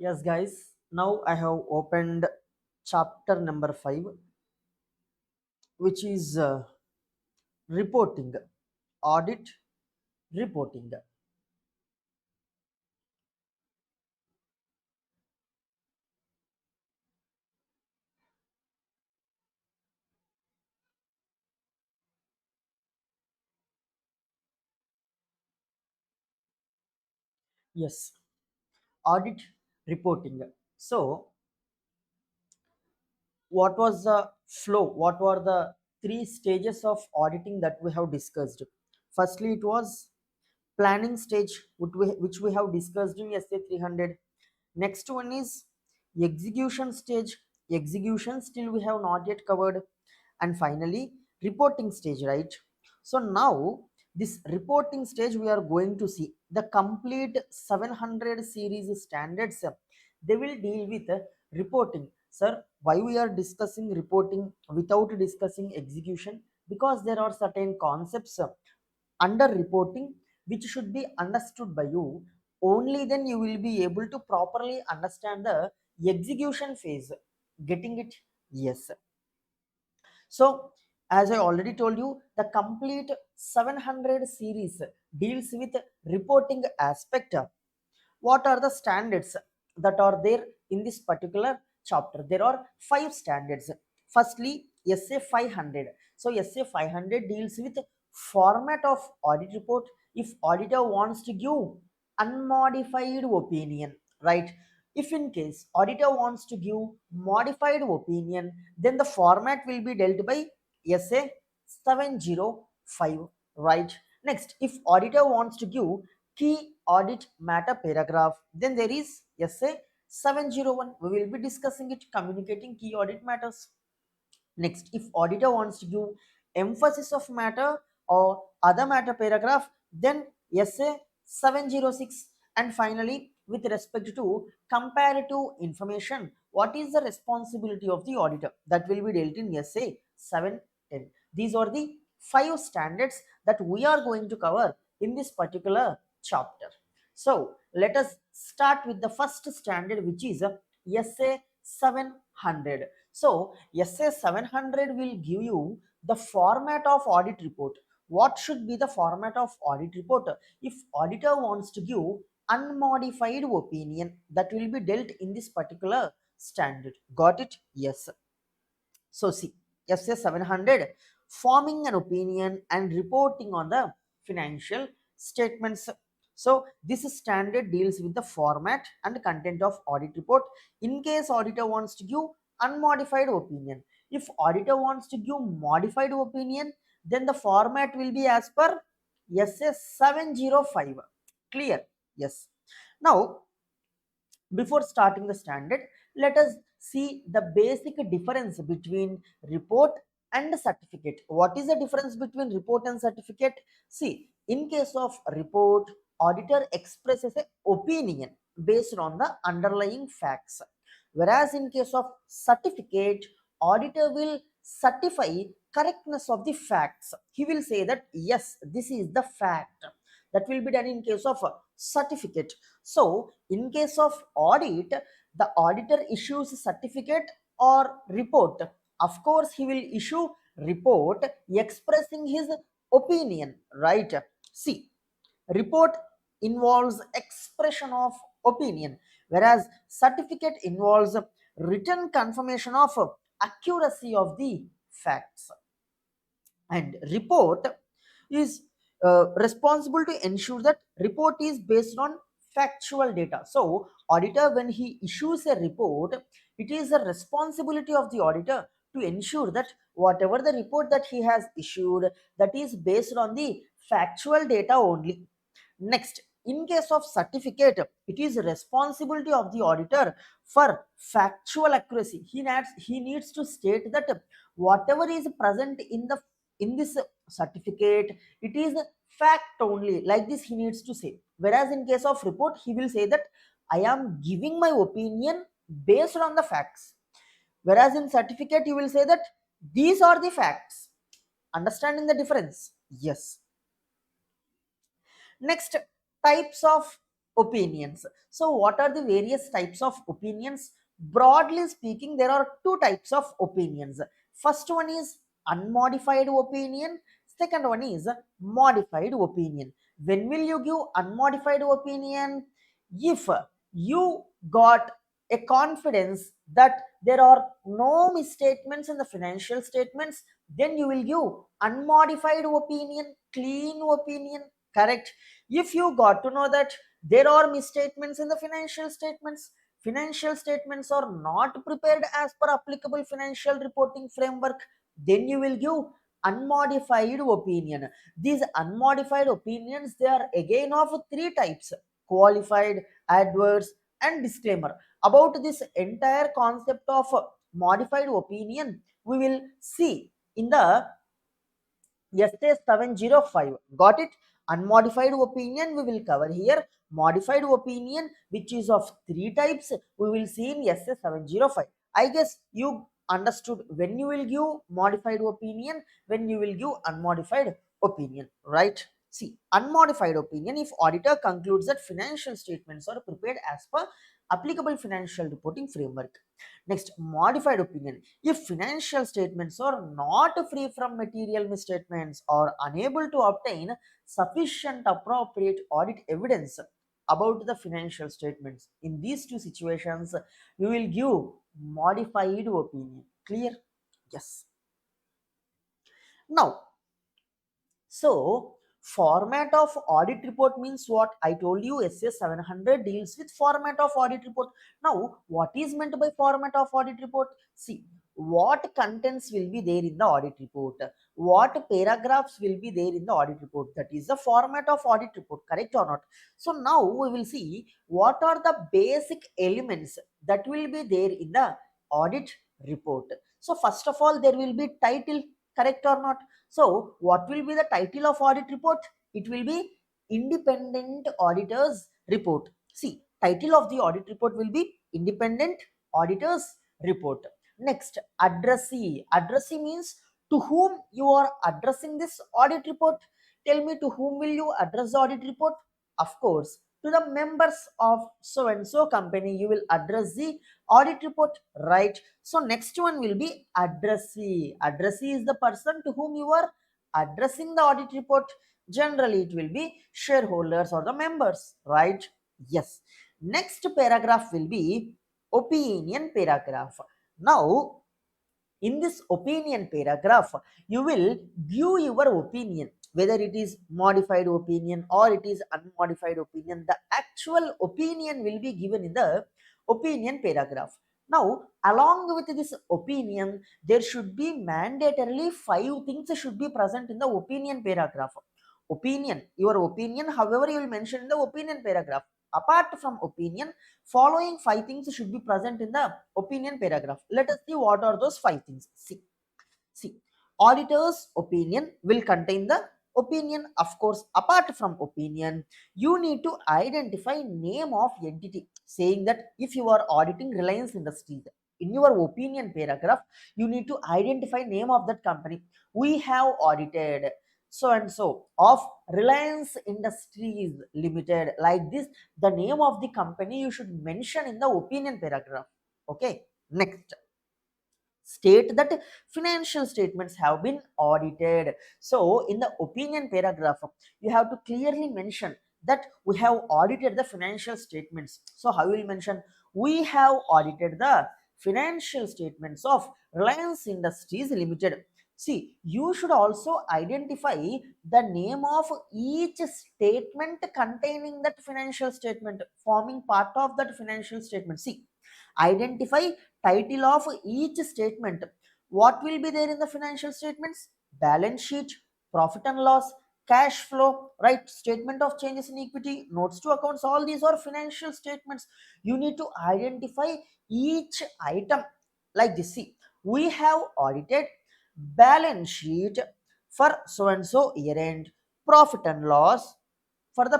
Yes, guys, now I have opened chapter number 5, which is reporting, audit, reporting. Yes, audit, reporting. So, what was the flow? What were the three stages of auditing that we have discussed? Firstly, it was planning stage, which we have discussed in SA-300. Next one is execution stage. Execution still we have not yet covered. And finally, reporting stage, right? So now this reporting stage we are going to see the complete 700 series standards. They will deal with reporting. Sir, why we are discussing reporting without discussing execution? Because there are certain concepts under reporting which should be understood by you. Only then you will be able to properly understand the execution phase. Getting it? Yes. So as I already told you, the complete 700 series deals with reporting aspect. What are the standards that are there in this particular chapter? There are 5 standards. Firstly, SA-500. So SA-500 deals with format of audit report. If auditor wants to give unmodified opinion, right? If in case auditor wants to give modified opinion, then the format will be dealt by SA-705, right? Next, if auditor wants to give key audit matter paragraph, then there is SA-701. We will be discussing it, communicating key audit matters. Next, if auditor wants to give emphasis of matter or other matter paragraph, then SA-706. And finally, with respect to comparative information, what is the responsibility of the auditor? That will be dealt in SA-710. These are the 5 standards that we are going to cover in this particular chapter. So let us start with the first standard, which is SA-700. So SA-700 will give you the format of audit report. What should be the format of audit report? If auditor wants to give unmodified opinion, that will be dealt in this particular standard. Got it? Yes. So see, SA-700, forming an opinion and reporting on the financial statements. So this standard deals with the format and content of audit report. In case auditor wants to give unmodified opinion, if auditor wants to give modified opinion, then the format will be as per SA-705. Clear? Yes. Now, before starting the standard, let us see the basic difference between report and certificate. What is the difference between report and certificate? See, in case of report, auditor expresses an opinion based on the underlying facts. Whereas in case of certificate, auditor will certify correctness of the facts. He will say that yes, this is the fact. That will be done in case of certificate. So in case of audit, the auditor issues certificate or report. Of course, he will issue report expressing his opinion, right? See, report involves expression of opinion, whereas certificate involves written confirmation of accuracy of the facts. And report is responsible to ensure that report is based on factual data. So auditor, when he issues a report, it is the responsibility of the auditor to ensure that whatever the report that he has issued, that is based on the factual data only. Next, in case of certificate, it is responsibility of the auditor for factual accuracy. He needs to state that whatever is present in this certificate, it is fact only. Like this, he needs to say. Whereas in case of report, he will say that I am giving my opinion based on the facts. Whereas in certificate, you will say that these are the facts. Understanding the difference? Yes. Next, types of opinions. So what are the various types of opinions? Broadly speaking, there are two types of opinions. First one is unmodified opinion, second one is modified opinion. When will you give unmodified opinion? If you got a confidence that there are no misstatements in the financial statements, then you will give unmodified opinion, clean opinion, correct? If you got to know that there are misstatements in the financial statements are not prepared as per applicable financial reporting framework, then you will give unmodified opinion. These unmodified opinions, they are again of three types: qualified, adverse, and disclaimer. About this entire concept of modified opinion, we will see in the SA-700. Got it? Unmodified opinion we will cover here. Modified opinion, which is of three types, we will see in SA-700. I guess you understood when you will give modified opinion, when you will give unmodified opinion, right? See, unmodified opinion: if auditor concludes that financial statements are prepared as per applicable financial reporting framework. Next, modified opinion: if financial statements are not free from material misstatements or unable to obtain sufficient appropriate audit evidence about the financial statements. In these two situations, we will give modified opinion. Clear? Yes. Now, so, format of audit report means what? I told you SA-700 deals with format of audit report. Now, what is meant by format of audit report? See, what contents will be there in the audit report? What paragraphs will be there in the audit report? That is the format of audit report, correct or not? So, now we will see what are the basic elements that will be there in the audit report. So, first of all, there will be title, correct or not? So, what will be the title of audit report? It will be Independent Auditor's Report. See, title of the audit report will be Independent Auditor's Report. Next, addressee. Addressee means to whom you are addressing this audit report. Tell me, to whom will you address the audit report? Of course, to the members of so and so company you will address the audit report, right? So next one will be addressee. Addressee is the person to whom you are addressing the audit report. Generally it will be shareholders or the members, right? Yes. Next paragraph will be opinion paragraph. Now, in this opinion paragraph, you will give your opinion, whether it is modified opinion or it is unmodified opinion. The actual opinion will be given in the opinion paragraph. Now, along with this opinion, there should be mandatorily five things should be present in the opinion paragraph. Opinion, your opinion, however, you will mention in the opinion paragraph. Apart from opinion, following five things should be present in the opinion paragraph. Let us see what are those five things. See, auditor's opinion will contain the opinion. Of course, apart from opinion, you need to identify name of entity, saying that if you are auditing Reliance Industries, in your opinion paragraph, you need to identify name of that company. We have audited so and so of Reliance Industries Limited, like this. The name of the company you should mention in the opinion paragraph. Okay. Next, state that financial statements have been audited. So in the opinion paragraph, you have to clearly mention that we have audited the financial statements. So how will you mention? We have audited the financial statements of Reliance Industries Limited. See, you should also identify the name of each statement containing that financial statement, forming part of that financial statement. See, identify title of each statement. What will be there in the financial statements? Balance sheet, profit and loss, cash flow, right? Statement of changes in equity, notes to accounts. All these are financial statements. You need to identify each item like this. See, we have audited balance sheet for so and so year end, profit and loss for the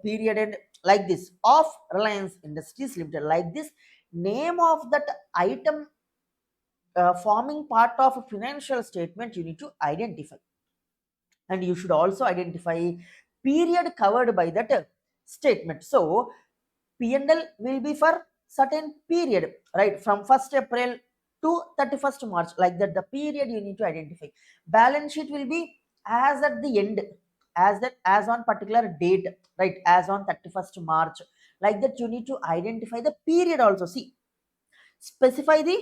period end, like this, of Reliance Industries Limited, like this. Name of that item forming part of a financial statement you need to identify. And you should also identify period covered by that statement. So P&L will be for certain period, right? From 1st April to 31st March, like that, the period you need to identify. Balance sheet will be as at the end, as on particular date, right? As on 31st March, like that, you need to identify the period also. See, specify the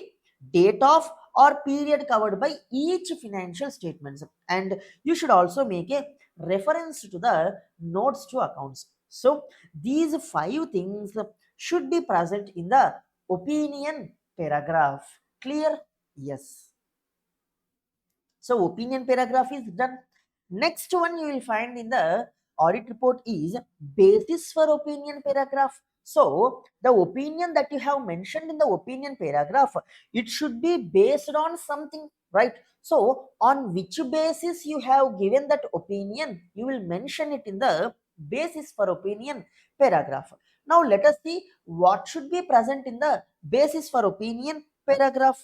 date of or period covered by each financial statements, and you should also make a reference to the notes to accounts. So these five things should be present in the opinion paragraph. Clear? Yes. So opinion paragraph is done. Next one you will find in the audit report is basis for opinion paragraph. So the opinion that you have mentioned in the opinion paragraph, it should be based on something, right? So on which basis you have given that opinion, you will mention it in the basis for opinion paragraph. Now let us see what should be present in the basis for opinion paragraph.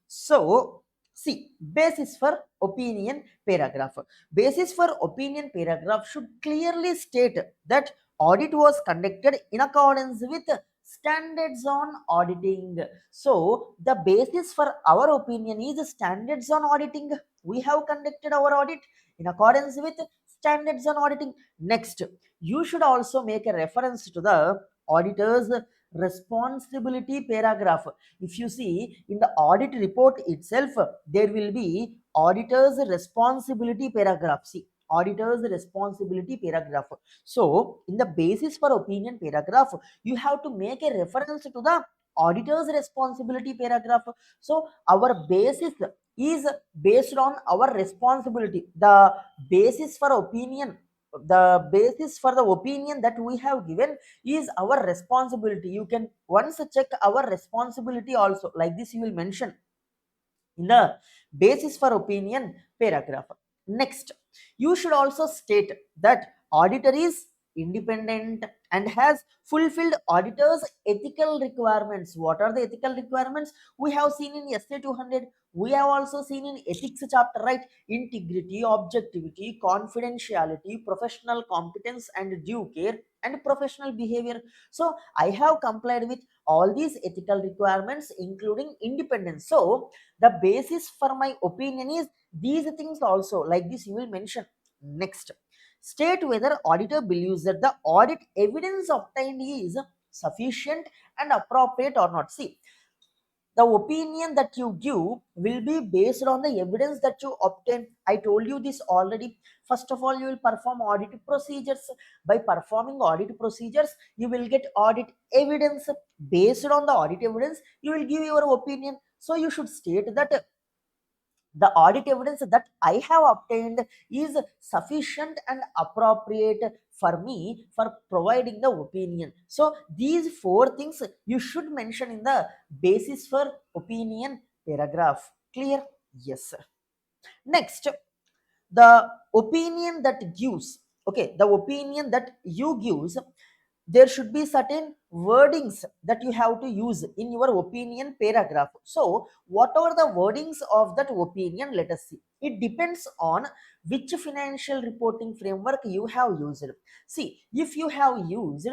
So, see, basis for opinion paragraph. Basis for opinion paragraph should clearly state that audit was conducted in accordance with standards on auditing. So, the basis for our opinion is standards on auditing. We have conducted our audit in accordance with standards on auditing. Next, you should also make a reference to the auditor's responsibility paragraph. If you see in the audit report itself, there will be auditor's responsibility paragraph. See, auditor's responsibility paragraph. So in the basis for opinion paragraph, you have to make a reference to the auditor's responsibility paragraph. So our basis is based on our responsibility. The basis for opinion, the basis for the opinion that we have given is our responsibility. You can once check our responsibility also, like this you will mention in the basis for opinion paragraph. Next, you should also state that auditor is independent and has fulfilled auditor's ethical requirements. What are the ethical requirements? We have seen in SA-200. We have also seen in ethics chapter, right? Integrity, objectivity, confidentiality, professional competence and due care, and professional behavior. So I have complied with all these ethical requirements, including independence. So the basis for my opinion is these things also, like this you will mention. Next, state whether auditor believes that the audit evidence obtained is sufficient and appropriate or not. See, the opinion that you give will be based on the evidence that you obtain. I told you this already. First of all, you will perform audit procedures. By performing audit procedures, you will get audit evidence. Based on the audit evidence, you will give your opinion. So you should state that the audit evidence that I have obtained is sufficient and appropriate for me for providing the opinion. So these four things you should mention in the basis for opinion paragraph. Clear? Yes, sir. Next, the opinion that gives, okay, the opinion that you gives, there should be certain wordings that you have to use in your opinion paragraph. So what are the wordings of that opinion? Let us see. It depends on which financial reporting framework you have used. See, if you have used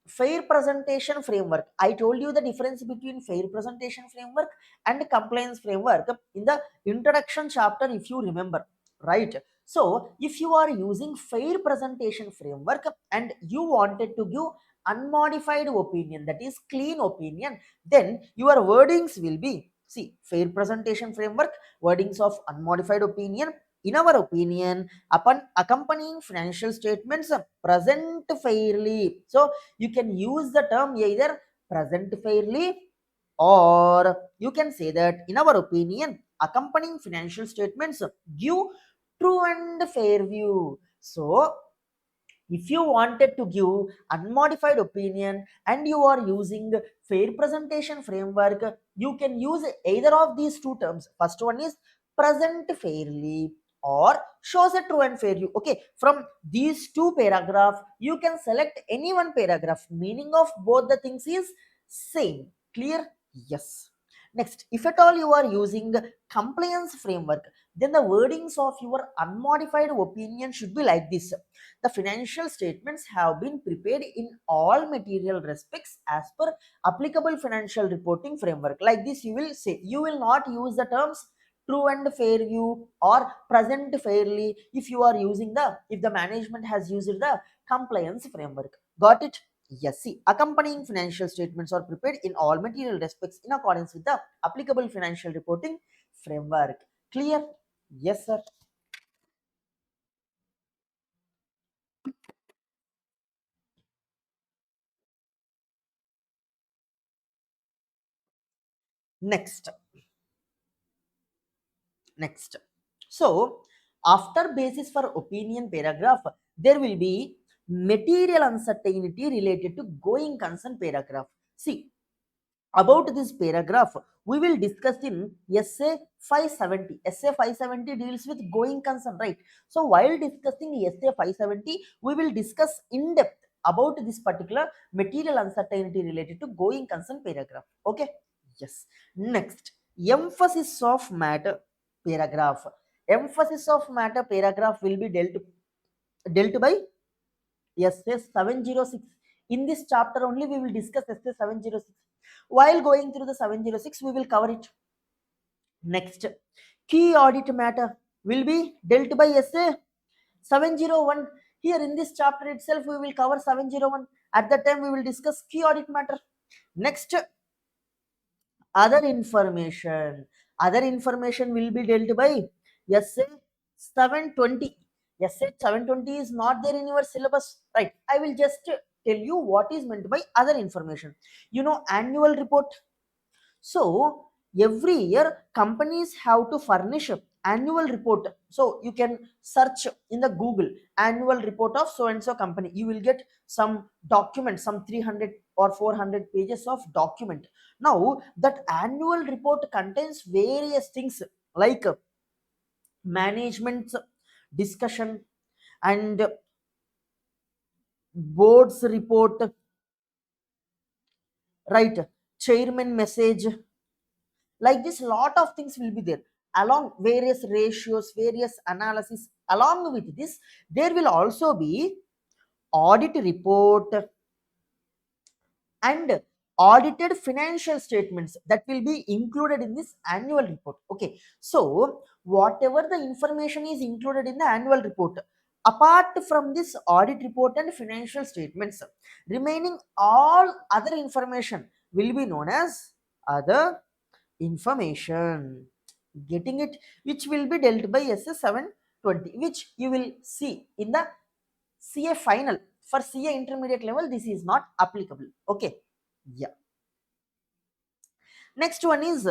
fair presentation framework, I told you the difference between fair presentation framework and compliance framework in the introduction chapter, if you remember, right? So if you are using fair presentation framework and you wanted to give unmodified opinion, that is clean opinion, then your wordings will be, see, fair presentation framework, wordings of unmodified opinion. In our opinion, upon accompanying financial statements present fairly. So you can use the term either present fairly, or you can say that in our opinion, accompanying financial statements give true and fair view. So if you wanted to give unmodified opinion and you are using fair presentation framework, you can use either of these two terms. First one is present fairly or shows a true and fair view. Okay, from these two paragraph you can select any one paragraph. Meaning of both the things is same. Clear? Yes. Next, if at all you are using compliance framework, then the wordings of your unmodified opinion should be like this: the financial statements have been prepared in all material respects as per applicable financial reporting framework. Like this you will say. You will not use the terms true and fair view or present fairly if you are using the, if the management has used the compliance framework. Got it? Yes, see, accompanying financial statements are prepared in all material respects in accordance with the applicable financial reporting framework. Clear? Yes, sir. Next, next. So, after basis for opinion paragraph, there will be material uncertainty related to going concern paragraph. See, about this paragraph we will discuss in SA 570. SA 570 deals with going concern, right? So while discussing SA 570 we will discuss in depth about this particular material uncertainty related to going concern paragraph. Okay, yes. Next, emphasis of matter paragraph. Emphasis of matter paragraph will be dealt by SA-706. In this chapter only we will discuss SA-706. While going through the 706, we will cover it. Next, key audit matter will be dealt by SA-701. Here in this chapter itself, we will cover 701. At that time, we will discuss key audit matter. Next, other information. Other information will be dealt by SA-720. SA-720 is not there in your syllabus, right? I will just tell you what is meant by other information. You know, annual report. So every year companies have to furnish a annual report. So you can search in the Google annual report of so and so company. You will get some document, some 300 or 400 pages of document. Now that annual report contains various things like management discussion and board's report, right? Chairman message, like this lot of things will be there along various ratios, various analysis. Along with this there will also be audit report and audited financial statements that will be included in this annual report. Okay, so whatever the information is included in the annual report, apart from this audit report and financial statements, remaining all other information will be known as other information. Getting it? Which will be dealt by SA-720, which you will see in the CA final. For CA intermediate level this is not applicable. Okay, yeah. Next one is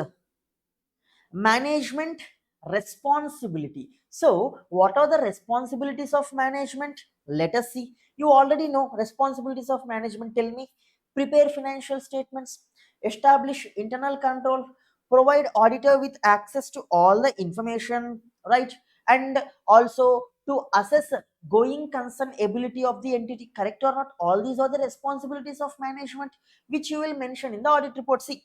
management responsibility. So what are the responsibilities of management? Let us see. You already know responsibilities of management. Tell me. Prepare financial statements, establish internal control, provide auditor with access to all the information, right? And also to assess going concern ability of the entity, correct or not. All these are the responsibilities of management which you will mention in the audit report. See,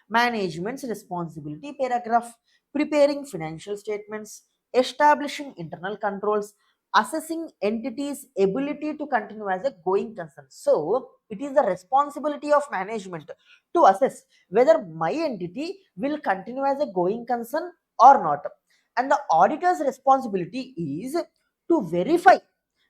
management's responsibility paragraph: preparing financial statements, establishing internal controls, assessing entities' ability to continue as a going concern. So, it is the responsibility of management to assess whether my entity will continue as a going concern or not. And the auditor's responsibility is to verify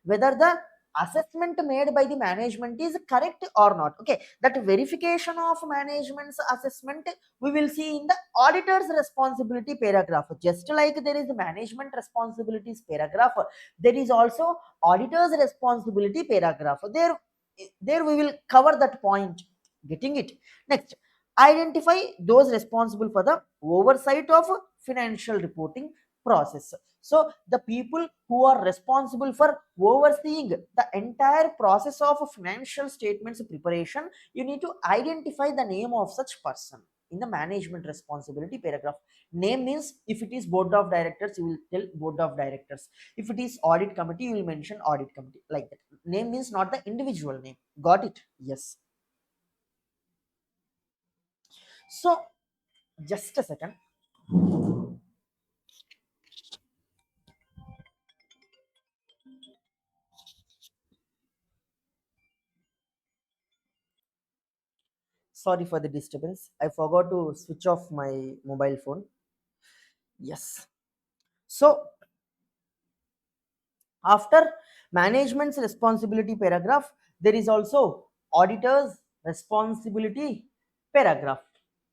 whether the assessment made by the management is correct or not. Okay, that verification of management's assessment we will see in the auditor's responsibility paragraph. Just like there is management responsibilities paragraph, there is also auditor's responsibility paragraph. There we will cover that point. Getting it? Next, identify those responsible for the oversight of financial reporting process. So the people who are responsible for overseeing the entire process of financial statements preparation, you need to identify the name of such person in the management responsibility paragraph. Name means if it is board of directors, you will tell board of directors. If it is audit committee, you will mention audit committee, like that. Name means not the individual name. Got it? Yes. So Just a second. Sorry for the disturbance. I forgot to switch off my mobile phone. Yes. So after management's responsibility paragraph, there is also auditor's responsibility paragraph,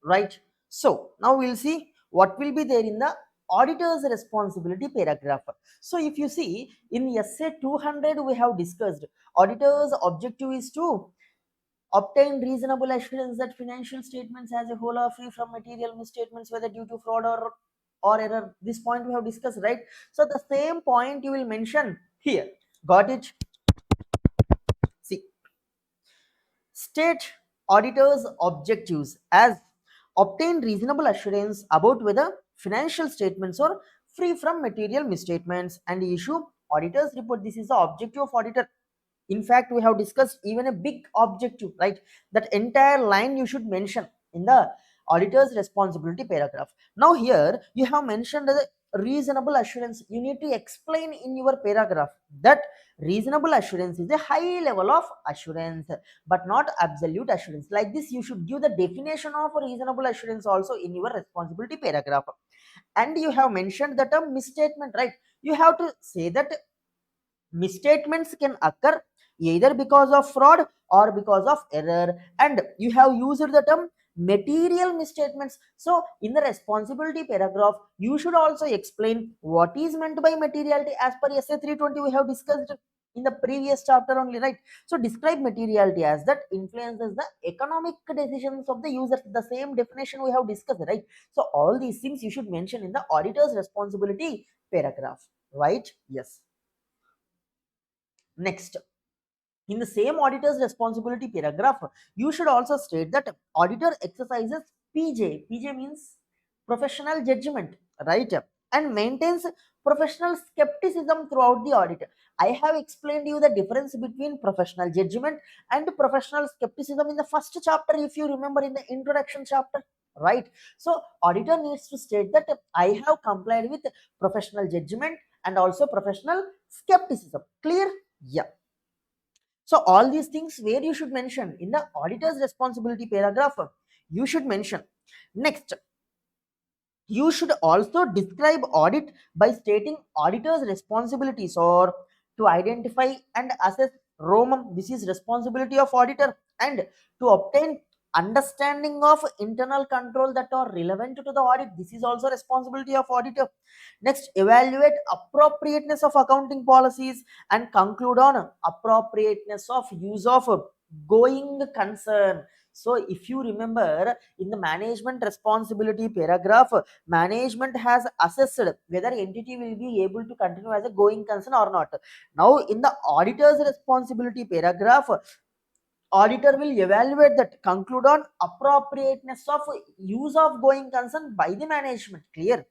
right? So now we'll see what will be there in the auditor's responsibility paragraph. So if you see in SA-200, we have discussed auditor's objective is to obtain reasonable assurance that financial statements as a whole are free from material misstatements, whether due to fraud or error. This point we have discussed, right? So the same point you will mention here. Got it? See, state auditors' objectives as obtain reasonable assurance about whether financial statements are free from material misstatements and issue auditors report. This is the objective of auditor. In fact, we have discussed even a big objective, right? That entire line you should mention in the auditor's responsibility paragraph. Now here you have mentioned the reasonable assurance. You need to explain in your paragraph that reasonable assurance is a high level of assurance but not absolute assurance. Like this you should give the definition of reasonable assurance also in your responsibility paragraph. And you have mentioned the term misstatement, right? You have to say that misstatements can occur either because of fraud or because of error, and you have used the term material misstatements. So in the responsibility paragraph you should also explain what is meant by materiality as per SA-320 we have discussed in the previous chapter only, right? So describe materiality as that influences the economic decisions of the user, the same definition we have discussed, right? So all these things you should mention in the auditor's responsibility paragraph, right? Yes. Next, in the same auditor's responsibility paragraph, you should also state that auditor exercises PJ. PJ means professional judgment, right? And maintains professional skepticism throughout the audit. I have explained you the difference between professional judgment and professional skepticism in the first chapter, if you remember, in the introduction chapter, right? So auditor needs to state that I have complied with professional judgment and also professional skepticism. Clear? Yeah. So all these things where you should mention in the auditor's responsibility paragraph, you should mention. Next, you should also describe audit by stating auditor's responsibilities or to identify and assess ROMM. This is responsibility of auditor, and to obtain understanding of internal control that are relevant to the audit. This is also responsibility of auditor. Next, evaluate appropriateness of accounting policies and conclude on appropriateness of use of going concern. So if you remember in the management responsibility paragraph, management has assessed whether entity will be able to continue as a going concern or not. Now in the auditor's responsibility paragraph, auditor will evaluate that, conclude on appropriateness of use of going concern by the management. Clear?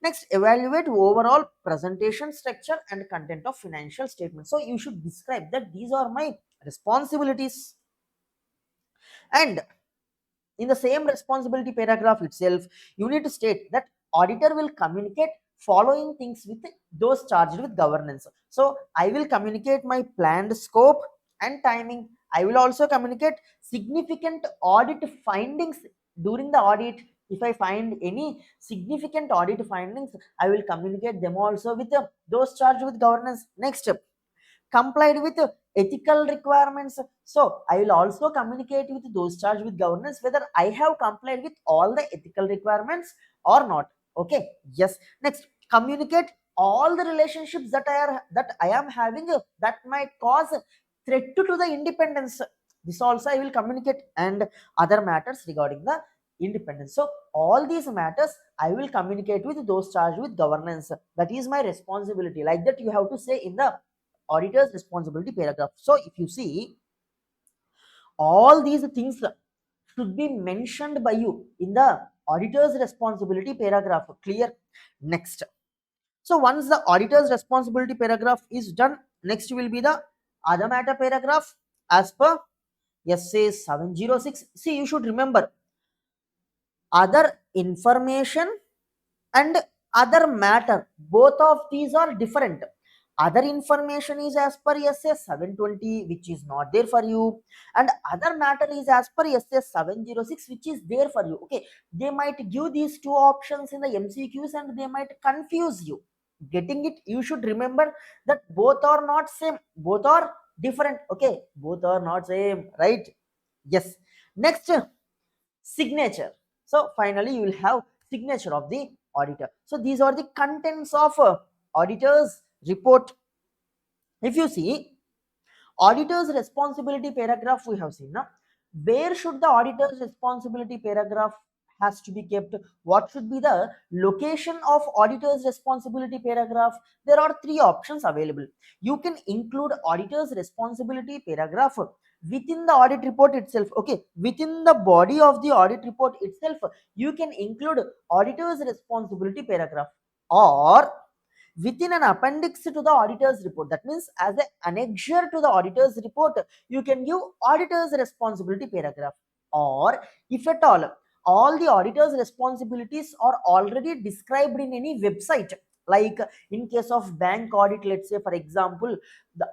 Next, evaluate overall presentation structure and content of financial statements. So you should describe that these are my responsibilities. And in the same responsibility paragraph itself, you need to state that auditor will communicate following things with those charged with governance. So I will communicate my planned scope and timing. I will also communicate significant audit findings during the audit. If I find any significant audit findings, I will communicate them also with those charged with governance. Next, complied with ethical requirements. So I will also communicate with those charged with governance whether I have complied with all the ethical requirements or not. Okay. Yes. Next, communicate all the relationships that I am having that might cause threat to the independence. This also I will communicate, and other matters regarding the independence. So all these matters I will communicate with those charged with governance. That is my responsibility. Like that you have to say in the auditor's responsibility paragraph. So if you see, all these things should be mentioned by you in the auditor's responsibility paragraph. Clear? Next, so once the auditor's responsibility paragraph is done, next will be the other matter paragraph as per SA 706. See, you should remember other information and other matter, both of these are different. Other information is as per SA-720, which is not there for you, and other matter is as per SA-706, which is there for you. Okay, they might give these two options in the MCQs and they might confuse you. Getting it? You should remember that both are not same, both are different. Okay, both are not same, right? Yes. Next, signature. So finally you will have signature of the auditor. So these are the contents of auditor's report. If you see, auditor's responsibility paragraph we have seen now. Where should the auditor's responsibility paragraph has to be kept? What should be the location of auditor's responsibility paragraph? There are three options available. You can include auditor's responsibility paragraph within the audit report itself. Okay, within the body of the audit report itself, you can include auditor's responsibility paragraph, or within an appendix to the auditor's report. That means as an annexure to the auditor's report, you can give auditor's responsibility paragraph. Or if at all the auditor's responsibilities are already described in any website, like in case of bank audit, let's say for example,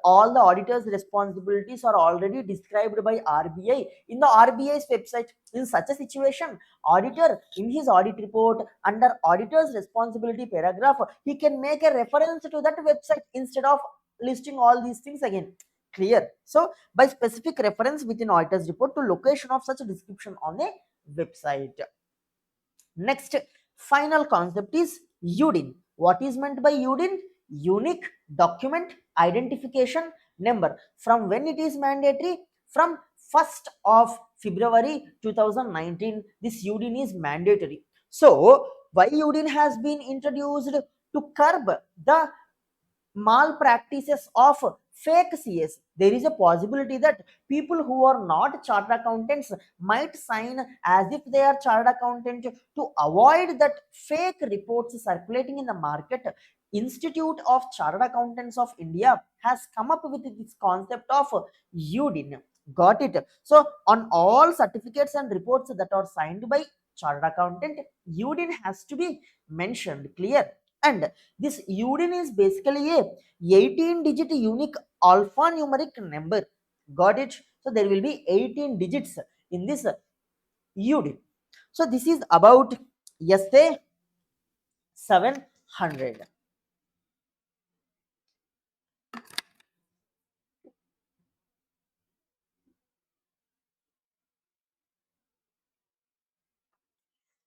all the auditor's responsibilities are already described by RBI in the RBI's website. In such a situation, auditor in his audit report under auditor's responsibility paragraph, he can make a reference to that website instead of listing all these things again. Clear? So by specific reference within auditor's report to location of such a description on a website. Next, final concept is UDIN. What is meant by UDIN? Unique document identification number. From when it is mandatory? From 1st of February 2019, this UDIN is mandatory. So why UDIN has been introduced? To curb the malpractices of fake CS. There is a possibility that people who are not chartered accountants might sign as if they are chartered accountant. To avoid that fake reports circulating in the market, Institute of Chartered Accountants of India has come up with this concept of UDIN. Got it? So on all certificates and reports that are signed by chartered accountant, UDIN has to be mentioned. Clear? And this UDIN is basically a 18-digit unique alphanumeric number. Got it? So there will be 18 digits in this UDIN. So this is about SA-700.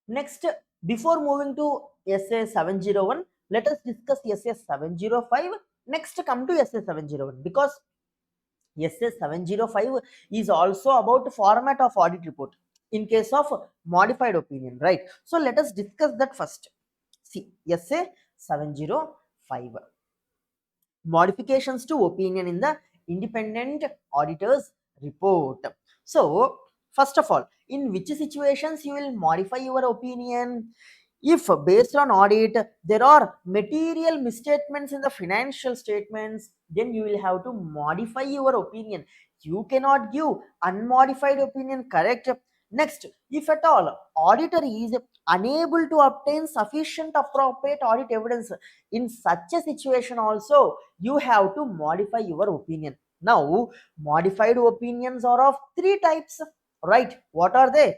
Next, before moving to SA-701, let us discuss SA-705. Next, come to SA-701, because SA-705 is also about format of audit report in case of modified opinion, right? So let us discuss that first. See, SA-705, modifications to opinion in the independent auditor's report. So first of all, in which situations you will modify your opinion? If based on audit there are material misstatements in the financial statements, then you will have to modify your opinion. You cannot give unmodified opinion, correct? Next, if at all auditor is unable to obtain sufficient appropriate audit evidence, in such a situation also you have to modify your opinion. Now modified opinions are of three types, right? What are they?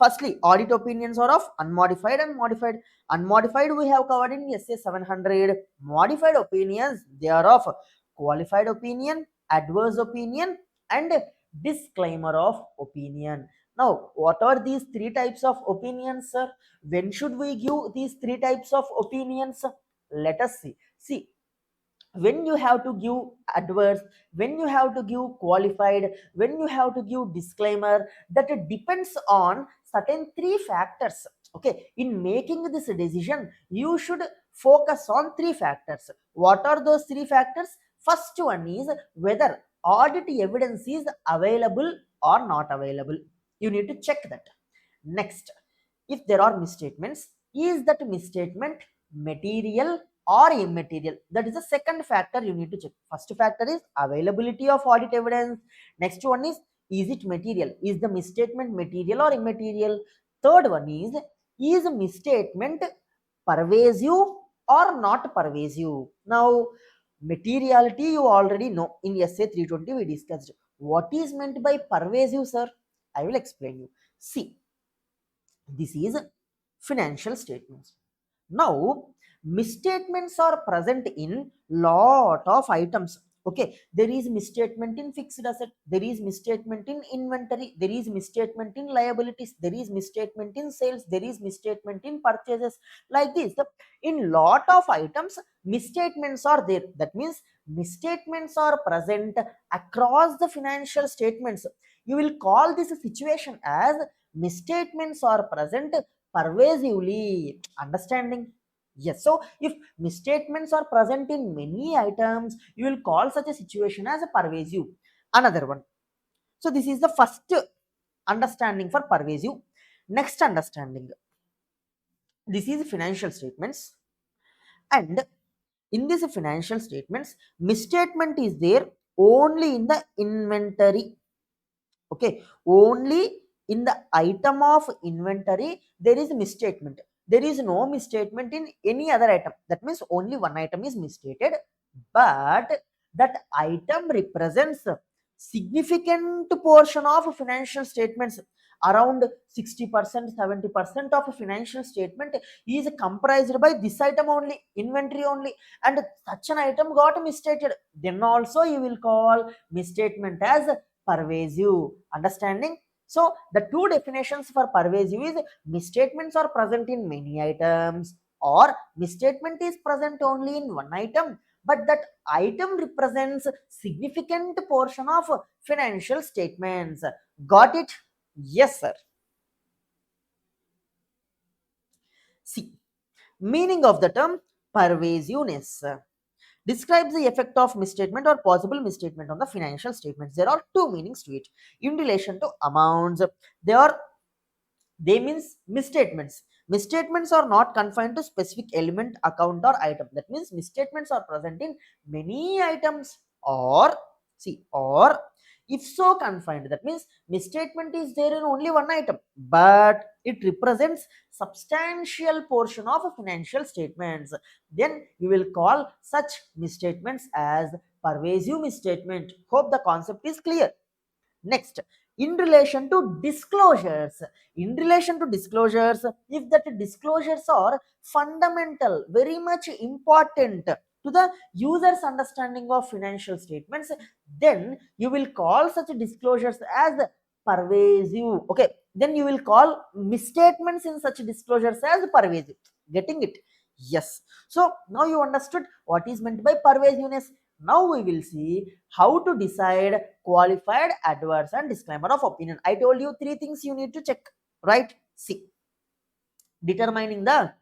Firstly, audit opinions are of unmodified and modified. Unmodified we have covered in SA-700. Modified opinions, they are of qualified opinion, adverse opinion, and disclaimer of opinion. Now, what are these three types of opinions, sir? When should we give these three types of opinions? Let us see. See, when you have to give adverse, when you have to give qualified, when you have to give disclaimer, that it depends on certain three factors. Okay, in making this decision you should focus on three factors. What are those three factors? First one is whether audit evidence is available or not available. You need to check that. Next, if there are misstatements, is that misstatement material or immaterial? That is the second factor you need to check. First factor is availability of audit evidence. Next one is it material? Is the misstatement material or immaterial? Third one is misstatement pervasive or not pervasive? Now, materiality you already know. In SA-320 we discussed what is meant by pervasive, sir. I will explain you. See, this is financial statements. Now, misstatements are present in lot of items. Okay, there is misstatement in fixed asset, there is misstatement in inventory, there is misstatement in liabilities, there is misstatement in sales, there is misstatement in purchases. Like this, in lot of items, misstatements are there. That means misstatements are present across the financial statements. You will call this situation as misstatements are present pervasively. Understanding? Yes. So if misstatements are present in many items, you will call such a situation as a pervasive. Another one. So this is the first understanding for pervasive. Next understanding. This is financial statements, and in these financial statements, misstatement is there only in the inventory. Okay, only in the item of inventory there is misstatement. There is no misstatement in any other item. That means only one item is misstated, but that item represents a significant portion of financial statements. Around 60%, 70% of a financial statement is comprised by this item only, inventory only, and such an item got misstated. Then also you will call misstatement as pervasive. Understanding? So the two definitions for pervasive is misstatements are present in many items, or misstatement is present only in one item, but that item represents significant portion of financial statements. Got it? Yes, sir. See, meaning of the term pervasiveness describes the effect of misstatement or possible misstatement on the financial statements. There are two meanings to it. In relation to amounts, they are they means misstatements. Misstatements are not confined to specific element, account, or item. That means misstatements are present in many items, or see, or if so confined, that means misstatement is there in only one item, but it represents substantial portion of a financial statements. Then you will call such misstatements as pervasive misstatement. Hope the concept is clear. Next, in relation to disclosures, if that disclosures are fundamental, very much important to the user's understanding of financial statements, then you will call such disclosures as pervasive. Okay, then you will call misstatements in such disclosures as pervasive. Getting it? Yes. So now you understood what is meant by pervasiveness. Now we will see how to decide qualified, adverse, and disclaimer of opinion. I told you three things you need to check, right? See, determining the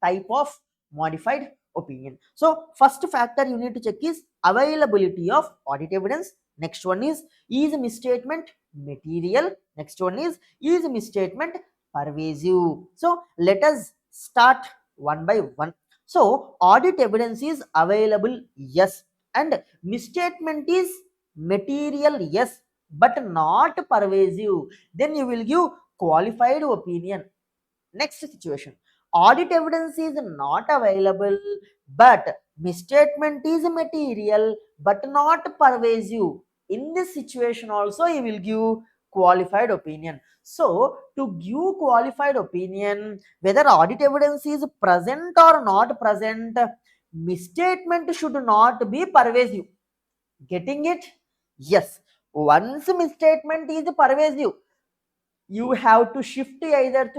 type of modified opinion. So first factor you need to check is availability of audit evidence. Next one is misstatement material? Next one is misstatement pervasive? So let us start one by one. So audit evidence is available, yes, and misstatement is material, yes, but not pervasive. Then you will give qualified opinion. Next situation, audit evidence is not available, but misstatement is material but not pervasive. In this situation also you will give qualified opinion. So to give qualified opinion, whether audit evidence is present or not present, misstatement should not be pervasive. Getting it? Yes. Once misstatement is pervasive, you have to shift either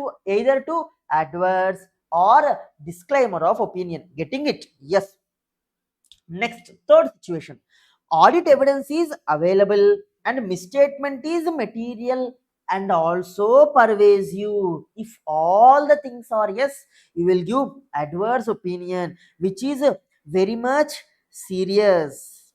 to adverse or disclaimer of opinion. Getting it? Yes. Next, third situation, audit evidence is available and misstatement is material and also pervasive. If all the things are yes, you will give adverse opinion, which is very much serious.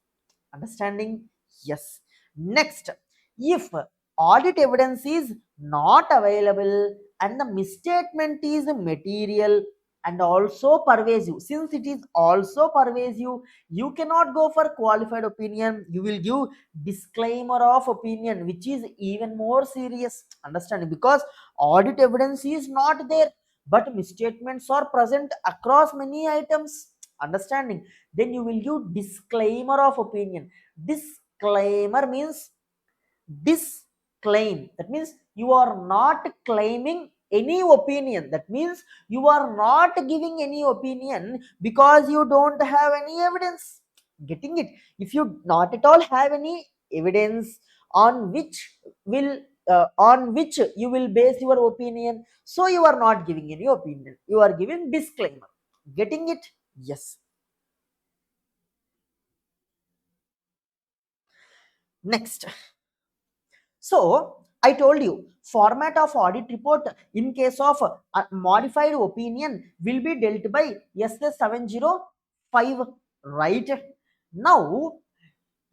Understanding? Yes. Next, if audit evidence is not available and the misstatement is material, and also pervasive. Since it is also pervasive, you cannot go for qualified opinion, you will give disclaimer of opinion, which is even more serious. Understanding? Because audit evidence is not there, but misstatements are present across many items. Understanding? Then you will give disclaimer of opinion. Disclaimer means disclaim, that means you are not claiming any opinion, that means you are not giving any opinion because you don't have any evidence. Getting it? If you not at all have any evidence on which will on which you will base your opinion, so you are not giving any opinion, you are giving disclaimer. Getting it? Yes. Next, so I told you format of audit report in case of modified opinion will be dealt by SA-705, right? Now,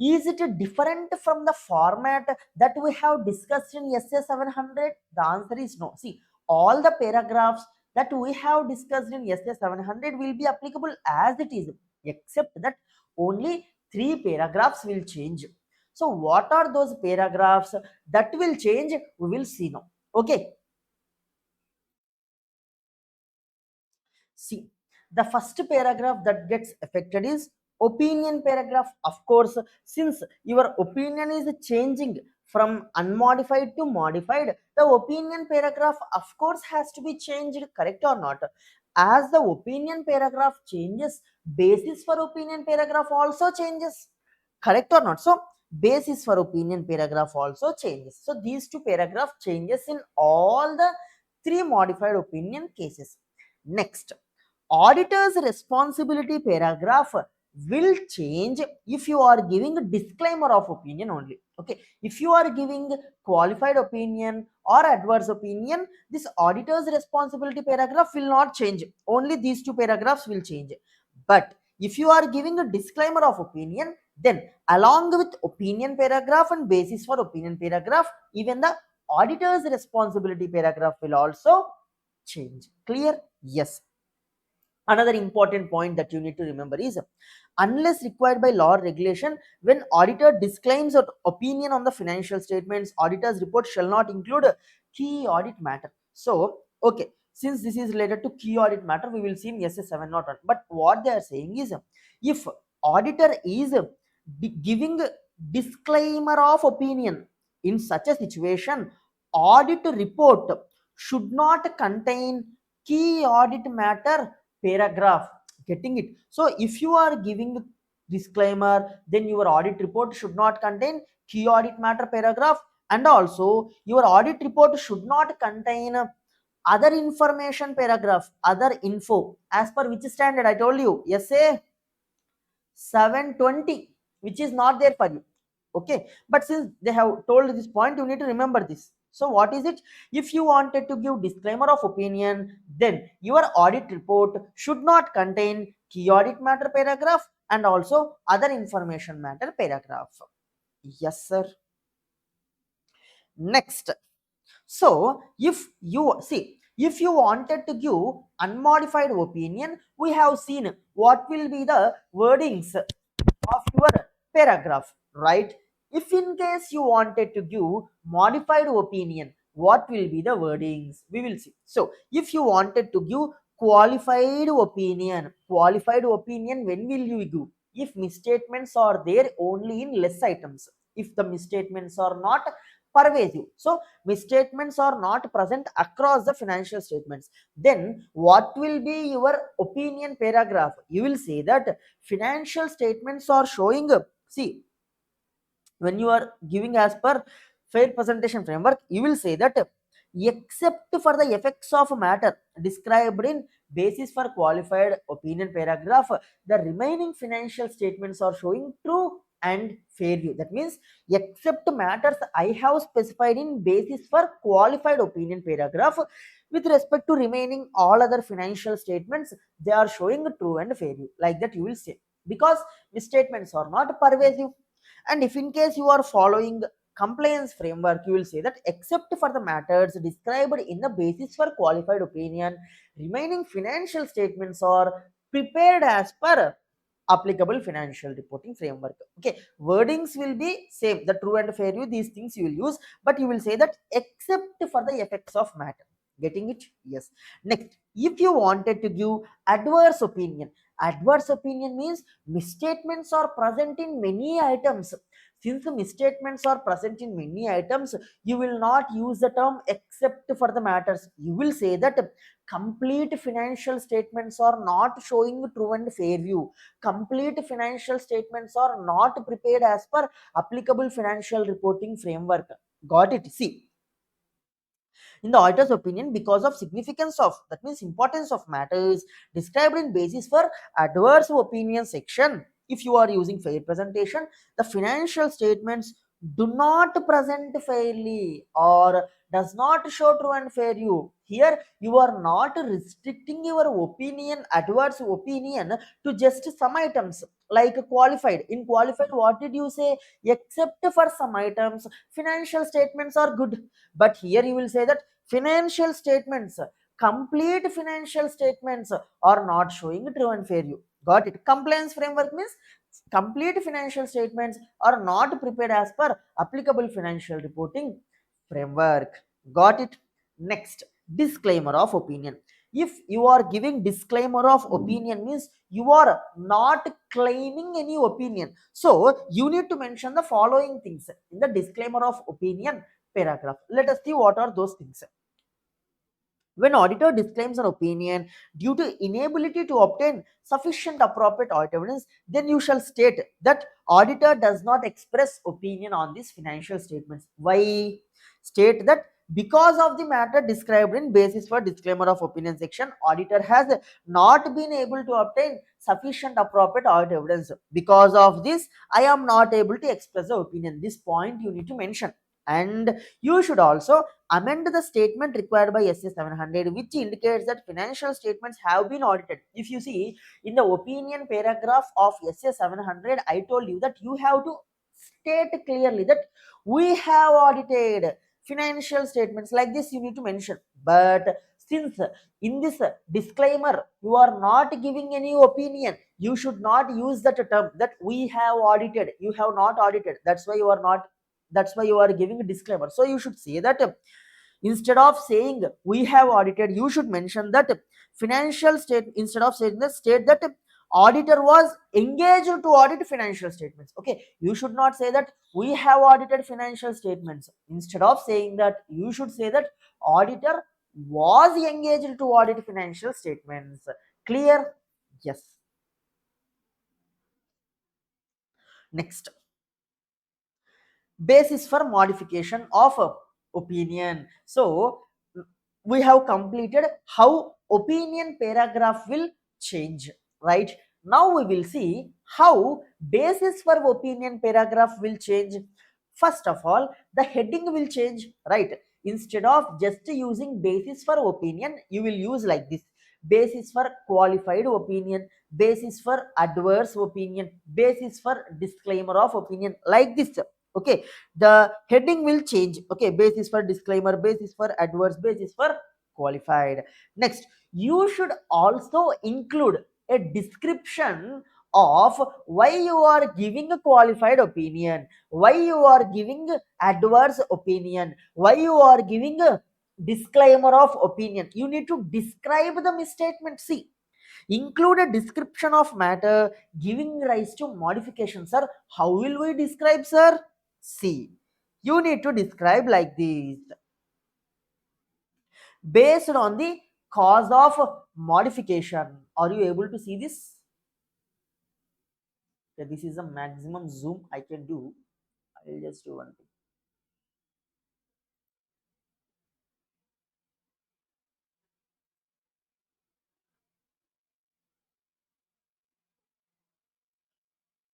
is it different from the format that we have discussed in SA-700? The answer is no. See, all the paragraphs that we have discussed in SA-700 will be applicable as it is, except that only three paragraphs will change. So what are those paragraphs that will change? We will see now. Okay. See, the first paragraph that gets affected is opinion paragraph. Of course, since your opinion is changing from unmodified to modified, the opinion paragraph of course has to be changed, correct or not? As the opinion paragraph changes, basis for opinion paragraph also changes, correct or not? So basis for opinion paragraph also changes. So these two paragraph changes in all the three modified opinion cases. Next, auditor's responsibility paragraph will change if you are giving a disclaimer of opinion only. Okay, if you are giving qualified opinion or adverse opinion, this auditor's responsibility paragraph will not change, only these two paragraphs will change. But if you are giving a disclaimer of opinion, then along with opinion paragraph and basis for opinion paragraph, even the auditor's responsibility paragraph will also change. Clear? Yes. Another important point that you need to remember is, unless required by law or regulation, when auditor disclaims an opinion on the financial statements, auditor's report shall not include a key audit matter. So, okay, since this is related to key audit matter, we will see in SA-701. But what they are saying is, if auditor is giving disclaimer of opinion, in such a situation, audit report should not contain key audit matter paragraph. Getting it? So if you are giving disclaimer, then your audit report should not contain key audit matter paragraph, and also your audit report should not contain other information paragraph, other info. As per which standard? I told you, SA 720, which is not there for you. Okay, but since they have told this point, you need to remember this. So what is it? If you wanted to give disclaimer of opinion, then your audit report should not contain key audit matter paragraph and also other information matter paragraph. Yes, sir. Next, so if you see, if you wanted to give unmodified opinion, we have seen what will be the wordings of your paragraph, right? If in case you wanted to give modified opinion, what will be the wordings? We will see. So if you wanted to give qualified opinion, when will you give? If misstatements are there only in less items, if the misstatements are not pervasive, so misstatements are not present across the financial statements, then what will be your opinion paragraph? You will say that financial statements are showing, see, when you are giving as per fair presentation framework, you will say that except for the effects of matter described in basis for qualified opinion paragraph, the remaining financial statements are showing true and fair view. That means except matters I have specified in basis for qualified opinion paragraph, with respect to remaining all other financial statements, they are showing true and fair view, like that you will say, because misstatements are not pervasive. And if in case you are following compliance framework, you will say that except for the matters described in the basis for qualified opinion, remaining financial statements are prepared as per applicable financial reporting framework. Okay, wordings will be same, the true and fair view, these things you will use, but you will say that except for the effects of matter. Getting it? Yes. Next, if you wanted to give adverse opinion, adverse opinion means misstatements are present in many items. Since the misstatements are present in many items, you will not use the term except for the matters. You will say that complete financial statements are not showing true and fair view. Complete financial statements are not prepared as per applicable financial reporting framework. Got it? See, in the auditor's opinion, because of significance of, that means importance of matters described in basis for adverse opinion section, if you are using fair presentation, the financial statements do not present fairly or does not show true and fair view. Here you are not restricting your opinion, adverse opinion, to just some items like qualified. In qualified, what did you say? Except for some items, financial statements are good. But here you will say that financial statements, complete financial statements are not showing true and fair view. Got it? Compliance framework means complete financial statements are not prepared as per applicable financial reporting framework. Got it? Next, disclaimer of opinion. If you are giving disclaimer of opinion means you are not claiming any opinion, so you need to mention the following things in the disclaimer of opinion paragraph. Let us see what are those things. When auditor disclaims an opinion due to inability to obtain sufficient appropriate audit evidence, then you shall state that auditor does not express opinion on these financial statements. Why? State that because of the matter described in basis for disclaimer of opinion section, auditor has not been able to obtain sufficient appropriate audit evidence. Because of this, I am not able to express the opinion. This point you need to mention. And you should also amend the statement required by SA-700, which indicates that financial statements have been audited. If you see in the opinion paragraph of SA-700, I told you that you have to state clearly that we have audited financial statements. Like this you need to mention. But since in this disclaimer you are not giving any opinion, you should not use that term that we have audited. You have not audited, that's why you are not, that's why you are giving a disclaimer. So you should say that instead of saying we have audited, you should mention that financial state, instead of saying that, state that auditor was engaged to audit financial statements. Okay, you should not say that we have audited financial statements. Instead of saying that, you should say that auditor was engaged to audit financial statements. Clear? Yes. Next, basis for modification of opinion. So we have completed how opinion paragraph will change, right? Now we will see how basis for opinion paragraph will change. First of all, the heading will change, right? Instead of just using basis for opinion, you will use like this: basis for qualified opinion, basis for adverse opinion, basis for disclaimer of opinion, like this. Okay, the heading will change. Okay, basis for disclaimer, basis for adverse, basis for qualified. Next, you should also include a description of why you are giving a qualified opinion, why you are giving adverse opinion, why you are giving a disclaimer of opinion. You need to describe the misstatement. See, include a description of matter giving rise to modification. Sir, how will we describe, sir? See, you need to describe like this: based on the cause of modification. Are you able to see this? Okay, this is the maximum zoom I can do. I'll just do one thing.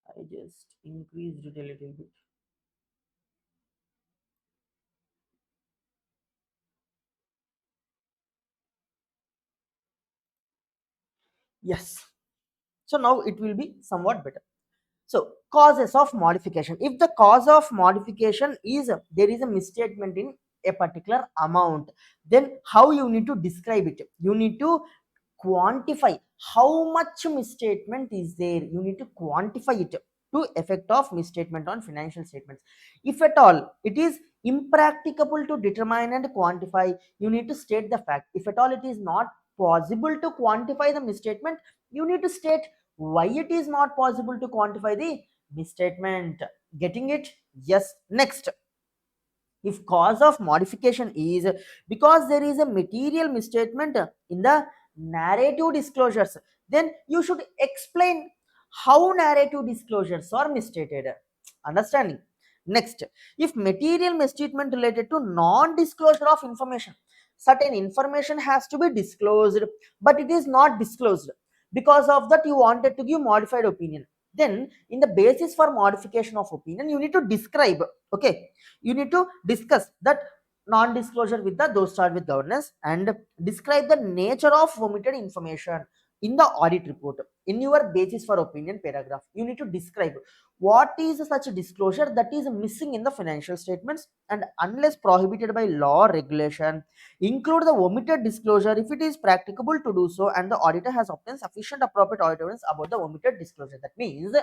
I just increased it a little bit. Yes. So now it will be somewhat better. So causes of modification, if the cause of modification is there is a misstatement in a particular amount, then how you need to describe it, you need to quantify how much misstatement is there, you need to quantify it to effect of misstatement on financial statements. If at all it is impracticable to determine and quantify, you need to state the fact. If at all it is not possible to quantify the misstatement, you need to state why it is not possible to quantify the misstatement. Getting it? Yes. Next, if cause of modification is because there is a material misstatement in the narrative disclosures, then you should explain how narrative disclosures are misstated. Understanding? Next, if material misstatement related to non-disclosure of information, certain information has to be disclosed but it is not disclosed, because of that you wanted to give modified opinion, then in the basis for modification of opinion you need to describe, okay, you need to discuss that non-disclosure with the those charged with governance and describe the nature of omitted information in the audit report. In your basis for opinion paragraph, you need to describe what is such a disclosure that is missing in the financial statements, and unless prohibited by law or regulation, include the omitted disclosure if it is practicable to do so and the auditor has obtained sufficient appropriate audit evidence about the omitted disclosure. That means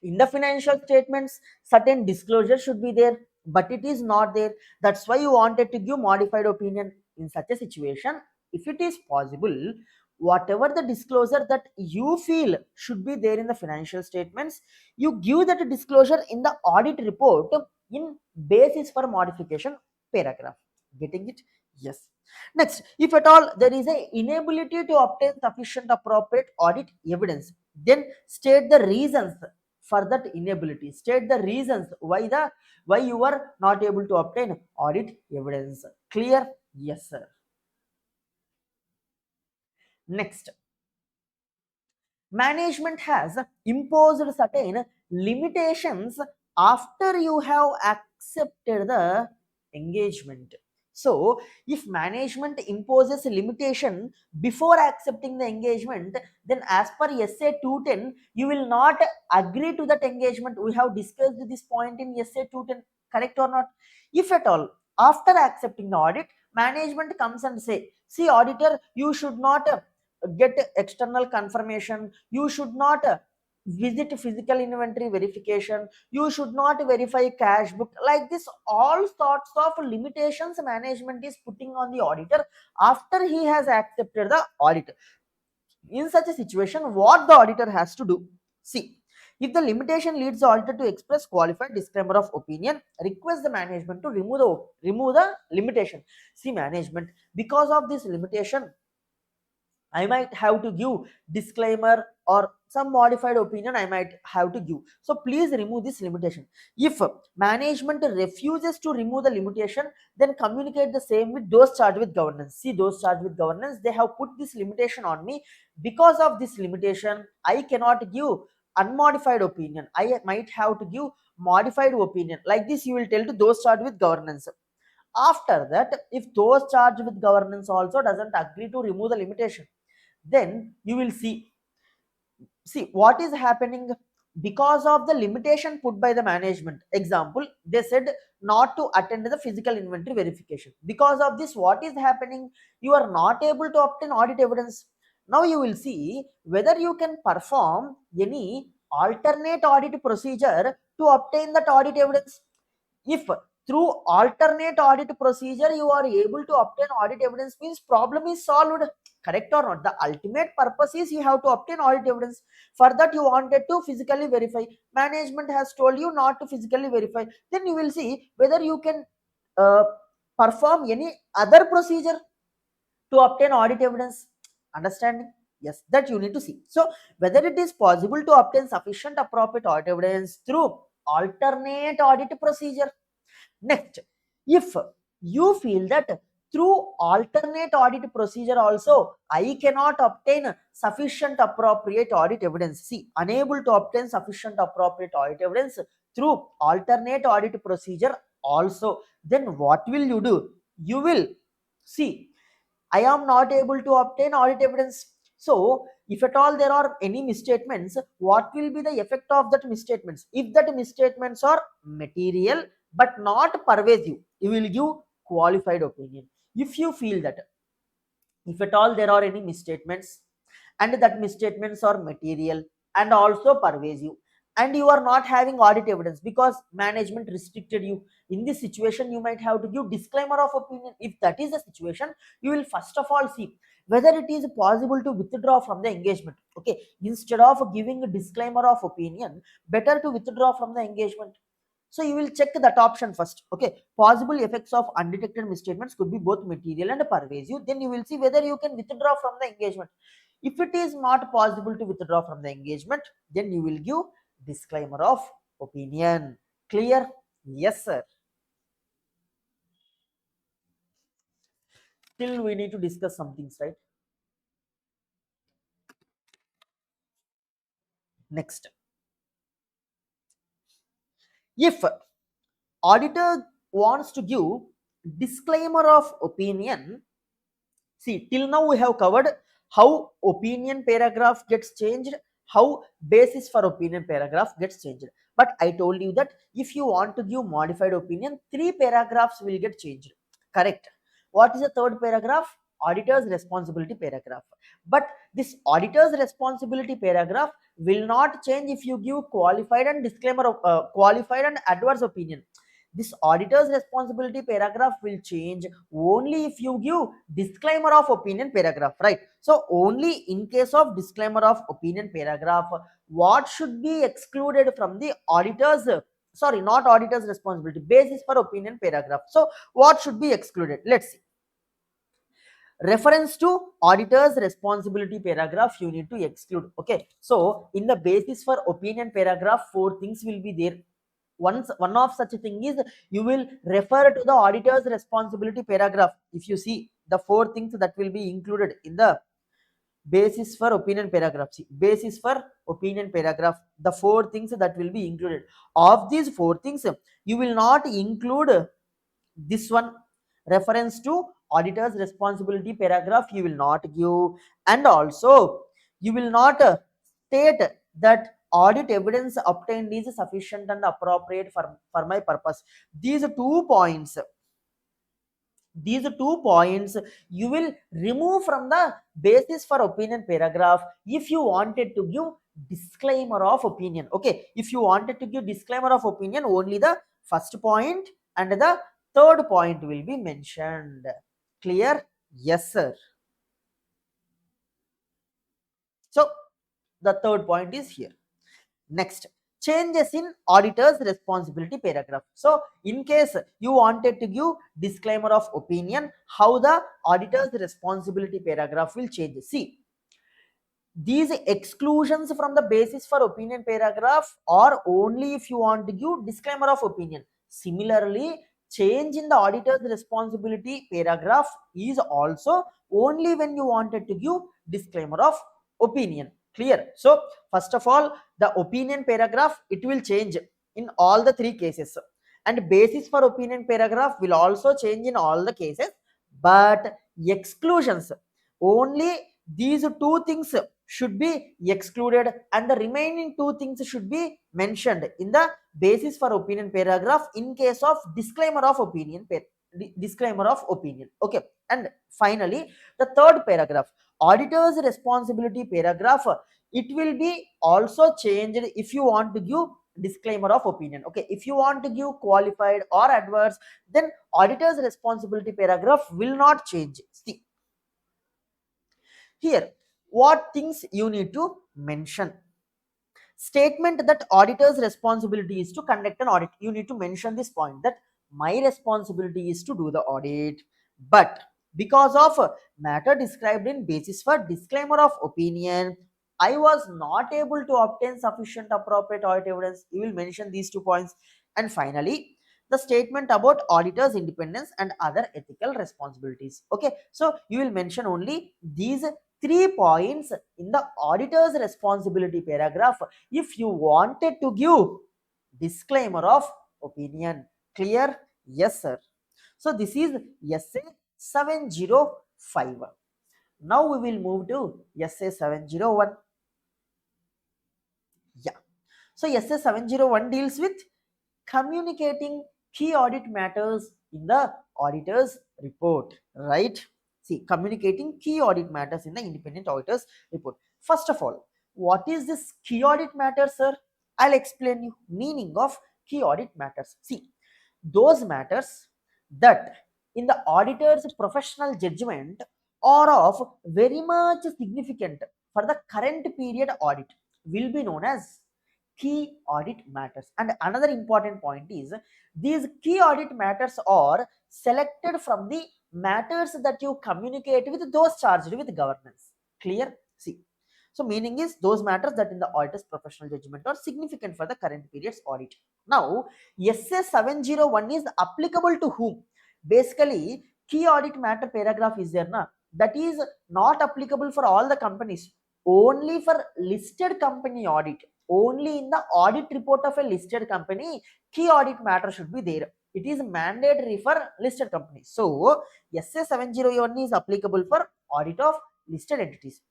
in the financial statements certain disclosure should be there but it is not there, that's why you wanted to give modified opinion. In such a situation, if it is possible, whatever the disclosure that you feel should be there in the financial statements, you give that disclosure in the audit report in basis for modification paragraph. Getting it? Yes. Next, if at all there is a inability to obtain sufficient appropriate audit evidence, then state the reasons for that inability, state the reasons why you are not able to obtain audit evidence. Clear? Yes sir. Next, management has imposed certain limitations after you have accepted the engagement. So if management imposes a limitation before accepting the engagement, then as per SA-210 you will not agree to that engagement. We have discussed this point in SA-210, correct or not? If at all after accepting the audit, management comes and say, see auditor, you should not get external confirmation, you should not visit physical inventory verification, you should not verify cash book, like this all sorts of limitations management is putting on the auditor after he has accepted the audit. In such a situation, what the auditor has to do? See, if the limitation leads the auditor to express qualified disclaimer of opinion, request the management to remove the limitation. See management, because of this limitation I might have to give disclaimer or some modified opinion I might have to give. So please remove this limitation. If management refuses to remove the limitation, then communicate the same with those charged with governance. See, those charged with governance, they have put this limitation on me. Because of this limitation, I cannot give unmodified opinion. I might have to give modified opinion. Like this, you will tell to those charged with governance. After that, if those charged with governance also doesn't agree to remove the limitation, then you will see what is happening. Because of the limitation put by the management, example, they said not to attend the physical inventory verification. Because of this, what is happening? You are not able to obtain audit evidence. Now you will see whether you can perform any alternate audit procedure to obtain that audit evidence. If through alternate audit procedure you are able to obtain audit evidence, means problem is solved, correct or not? The ultimate purpose is you have to obtain audit evidence. For that you wanted to physically verify, management has told you not to physically verify, then you will see whether you can uh, perform any other procedure to obtain audit evidence. Understanding? Yes, that you need to see. So whether it is possible to obtain sufficient appropriate audit evidence through alternate audit procedure. Next, if you feel that through alternate audit procedure also I cannot obtain sufficient appropriate audit evidence, see, unable to obtain sufficient appropriate audit evidence through alternate audit procedure also, then what will you do? You will see, I am not able to obtain audit evidence. So if at all there are any misstatements, what will be the effect of that misstatements? If that misstatements are material but not pervasive, you will give qualified opinion. If you feel that if at all there are any misstatements and that misstatements are material and also pervasive, and you are not having audit evidence because management restricted you, in this situation you might have to give disclaimer of opinion. If that is the situation, you will first of all see whether it is possible to withdraw from the engagement. Okay, instead of giving a disclaimer of opinion, better to withdraw from the engagement. So you will check that option first. Okay, possible effects of undetected misstatements could be both material and pervasive. Then you will see whether you can withdraw from the engagement. If it is not possible to withdraw from the engagement, then you will give disclaimer of opinion. Clear? Yes, sir. Still we need to discuss some things, right? Next, if auditor wants to give disclaimer of opinion, see, till now we have covered how opinion paragraph gets changed, how basis for opinion paragraph gets changed. But I told you that if you want to give modified opinion, three paragraphs will get changed. Correct. What is the third paragraph? Auditor's responsibility paragraph. But this auditor's responsibility paragraph will not change if you give qualified and disclaimer of qualified and adverse opinion. This auditor's responsibility paragraph will change only if you give disclaimer of opinion paragraph, right? So only in case of disclaimer of opinion paragraph, what should be excluded from the auditor's, sorry, not auditor's responsibility, basis for opinion paragraph. So what should be excluded? Let's see. Reference to auditor's responsibility paragraph you need to exclude. Okay, so in the basis for opinion paragraph, four things will be there. One of such a thing is you will refer to the auditor's responsibility paragraph. If you see the four things that will be included in the basis for opinion paragraph, see, basis for opinion paragraph, the four things that will be included. Of these four things, you will not include this one, reference to auditor's responsibility paragraph you will not give, and also you will not state that audit evidence obtained is sufficient and appropriate for my purpose. These two points you will remove from the basis for opinion paragraph if you wanted to give disclaimer of opinion. Okay, if you wanted to give disclaimer of opinion, only the first point and the third point will be mentioned. Clear? Yes, sir. So the third point is here. Next, changes in auditor's responsibility paragraph. So in case you wanted to give disclaimer of opinion, how the auditor's responsibility paragraph will change. See, these exclusions from the basis for opinion paragraph are only if you want to give disclaimer of opinion. Similarly, change in the auditor's responsibility paragraph is also only when you wanted to give disclaimer of opinion. Clear? So first of all, the opinion paragraph, it will change in all the three cases, and basis for opinion paragraph will also change in all the cases, but exclusions, only these two things should be excluded and the remaining two things should be mentioned in the basis for opinion paragraph in case of disclaimer of opinion disclaimer of opinion. Okay, and finally the third paragraph, auditor's responsibility paragraph, it will be also changed if you want to give disclaimer of opinion. Okay, if you want to give qualified or adverse, then auditor's responsibility paragraph will not change. See here, what things you need to mention. Statement that auditor's responsibility is to conduct an audit. You need to mention this point that my responsibility is to do the audit, but because of matter described in basis for disclaimer of opinion, I was not able to obtain sufficient appropriate audit evidence. You will mention these 2 points. And finally, the statement about auditor's independence and other ethical responsibilities. Okay, so you will mention only these 3 points in the auditor's responsibility paragraph if you wanted to give disclaimer of opinion. Clear? Yes, sir. So this is SA 705. Now we will move to SA-701. Yeah. So SA-701 deals with communicating key audit matters in the auditor's report, right? See, communicating key audit matters in the independent auditor's report. First of all, what is this key audit matter, sir? I'll explain you meaning of key audit matters. See, those matters that in the auditor's professional judgment are of very much significant for the current period audit will be known as key audit matters. And another important point is these key audit matters are selected from the matters that you communicate with those charged with governance. Clear? See, so meaning is those matters that in the auditor's professional judgment are significant for the current period's audit. Now, SA-701 is applicable to whom? Basically, key audit matter paragraph is there na, that is not applicable for all the companies, only for listed company audit. Only in the audit report of a listed company, key audit matter should be there. It is mandatory for listed companies. So, SA-701 is applicable for audit of listed entities.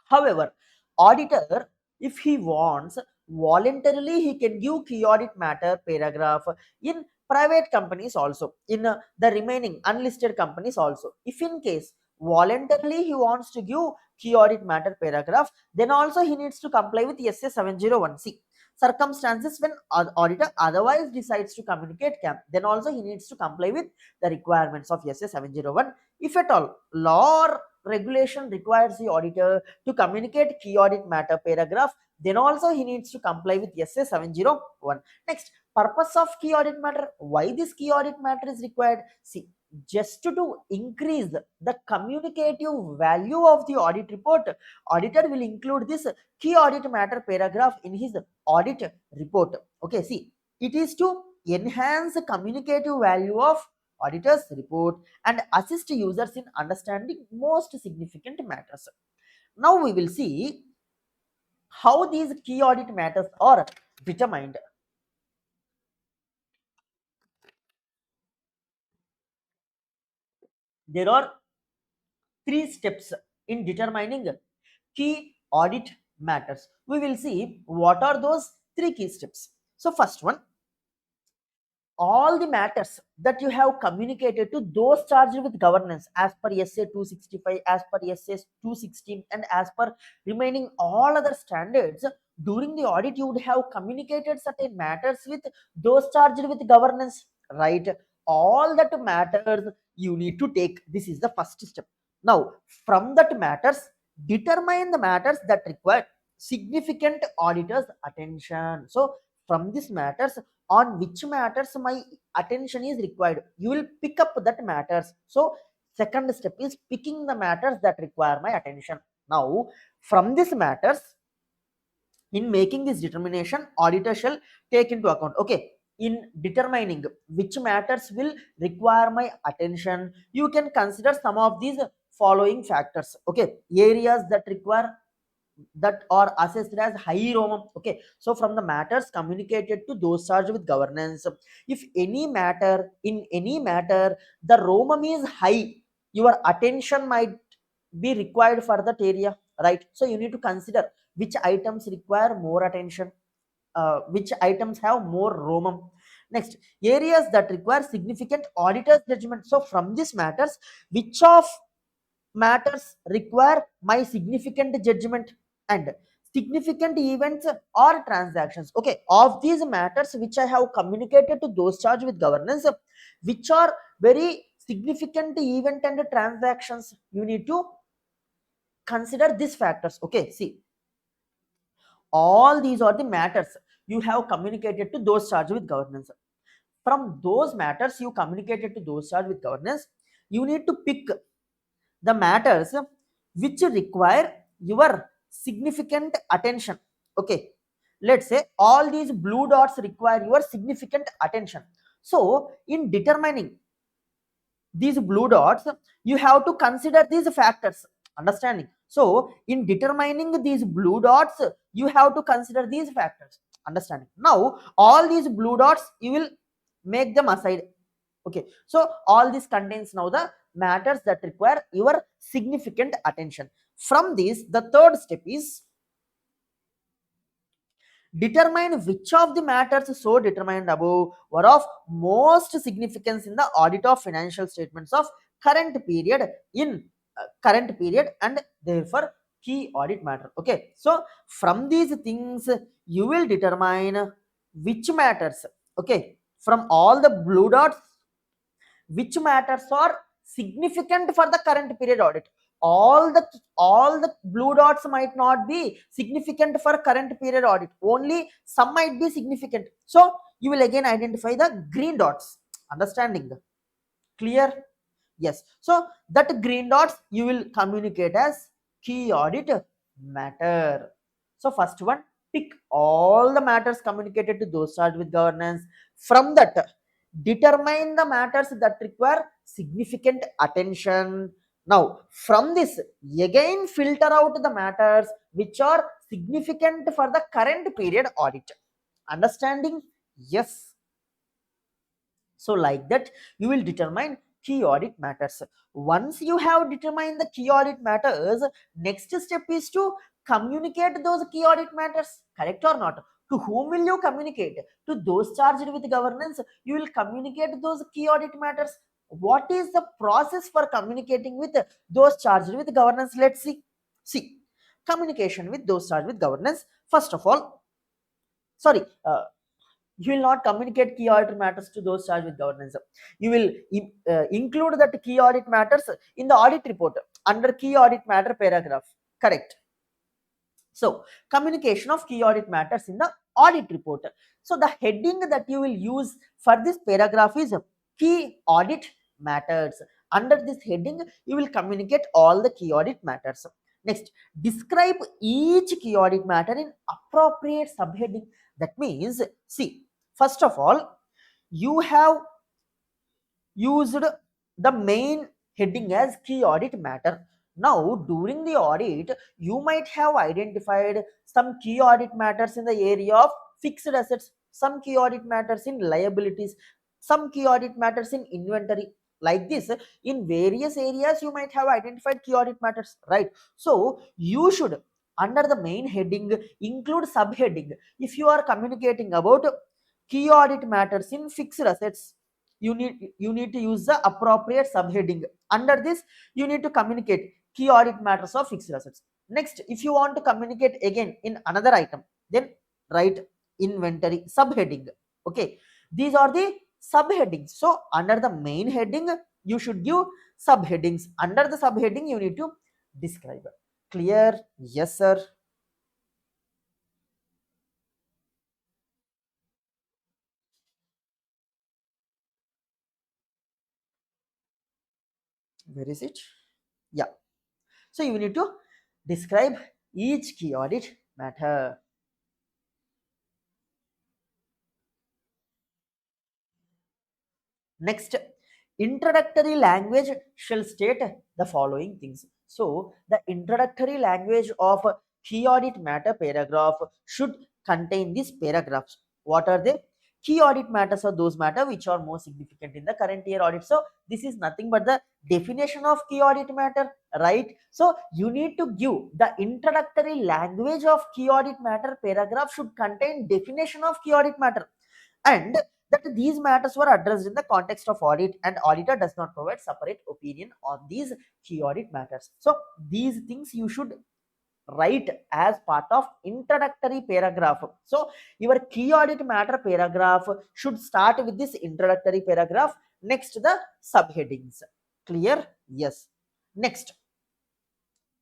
However, auditor, if he wants, voluntarily he can give key audit matter paragraph in private companies also, in the remaining unlisted companies also. If in case voluntarily he wants to give key audit matter paragraph, then also he needs to comply with SA-701. See, circumstances when auditor otherwise decides to communicate CAM, then also he needs to comply with the requirements of SA-701. If at all law or regulation requires the auditor to communicate key audit matter paragraph, then also he needs to comply with SA-701. Next, purpose of key audit matter. Why this key audit matter is required? See, just to increase the communicative value of the audit report, auditor will include this key audit matter paragraph in his audit report. Okay, see, it is to enhance the communicative value of auditor's report and assist users in understanding most significant matters. Now we will see how these key audit matters are determined. There are three steps in determining key audit matters. We will see what are those three key steps. So first one, all the matters that you have communicated to those charged with governance as per SA 265, as per SA 216, and as per remaining all other standards, during the audit you would have communicated certain matters with those charged with governance, right? All that matters you need to take. This is the first step. Now, from that matters, determine the matters that require significant auditor's attention. So, from these matters, on which matters my attention is required, you will pick up that matters. So second step is picking the matters that require my attention. Now from these matters, in making this determination, auditor shall take into account, okay, in determining which matters will require my attention, you can consider some of these following factors. Okay, areas that require, that are assessed as high Romum. Okay, so from the matters communicated to those charged with governance, if any matter, in any matter, the Romum is high, your attention might be required for that area, right? So you need to consider which items require more attention, which items have more Romum. Next, areas that require significant auditor's judgment. So from these matters, which of matters require my significant judgment, and significant events or transactions, okay, of these matters which I have communicated to those charged with governance, which are very significant event and transactions, you need to consider these factors. Okay, see, all these are the matters you have communicated to those charged with governance. From those matters you communicated to those charged with governance, you need to pick the matters which require your significant attention. Okay, let's say all these blue dots require your significant attention. So in determining these blue dots, you have to consider these factors, understanding. So in determining these blue dots, you have to consider these factors, understanding. Now all these blue dots you will make them aside. Okay, so all this contains now the matters that require your significant attention. From this, the third step is determine which of the matters so determined above were of most significance in the audit of financial statements of current period in current period, and therefore key audit matter. Okay, so from these things you will determine which matters, okay, from all the blue dots, which matters are significant for the current period audit. All the blue dots might not be significant for current period audit, only some might be significant. So you will again identify the green dots. Understanding? Clear? Yes. So that green dots you will communicate as key audit matter. So first one, pick all the matters communicated to those charged with governance. From that, determine the matters that require significant attention. Now, from this, again filter out the matters which are significant for the current period audit. Understanding? Yes. So like that, you will determine key audit matters. Once you have determined the key audit matters, next step is to communicate those key audit matters. Correct or not? To whom will you communicate? To those charged with governance, you will communicate those key audit matters. What is the process for communicating with those charged with governance? Let's see. See, communication with those charged with governance. First of all, sorry, you will not communicate key audit matters to those charged with governance. You will include that key audit matters in the audit report under key audit matter paragraph. Correct? So communication of key audit matters in the audit report. So the heading that you will use for this paragraph is key audit matters. Under this heading, you will communicate all the key audit matters. Next, describe each key audit matter in appropriate subheading. That means, see, first of all, you have used the main heading as key audit matter. Now, during the audit, you might have identified some key audit matters in the area of fixed assets, some key audit matters in liabilities, some key audit matters in inventory. Like this, in various areas, you might have identified key audit matters, right? So, you should, under the main heading, include subheading. If you are communicating about key audit matters in fixed assets, you need to use the appropriate subheading. Under this, you need to communicate key audit matters of fixed assets. Next, if you want to communicate again in another item, then write inventory subheading. Okay, these are the subheadings. So under the main heading, you should give subheadings. Under the subheading, you need to describe. Clear? Yes, sir. Where is it? Yeah. So you need to describe each key audit matter. Next, introductory language shall state the following things. So the introductory language of key audit matter paragraph should contain these paragraphs. What are they? Key audit matters are those matter which are more significant in the current year audit. So this is nothing but the definition of key audit matter, right? So you need to give the introductory language of key audit matter paragraph should contain definition of key audit matter, and that these matters were addressed in the context of audit, and auditor does not provide separate opinion on these key audit matters. So these things you should write as part of introductory paragraph. So your key audit matter paragraph should start with this introductory paragraph. Next, the subheadings. Clear? Yes. Next,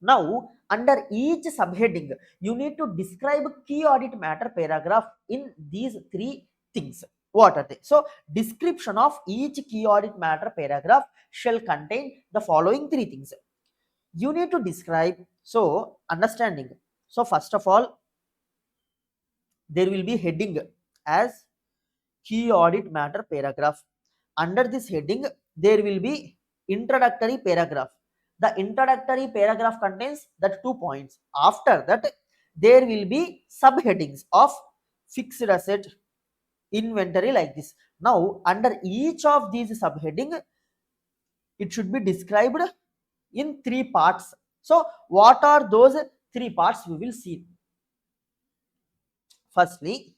now under each subheading, you need to describe key audit matter paragraph in these three things. What are they? So description of each key audit matter paragraph shall contain the following three things. You need to describe, so understanding. So first of all, there will be heading as key audit matter paragraph. Under this heading, there will be introductory paragraph. The introductory paragraph contains the 2 points. After that, there will be subheadings of fixed asset, inventory, like this. Now under each of these subheading, it should be described in three parts. So what are those three parts? We will see. Firstly,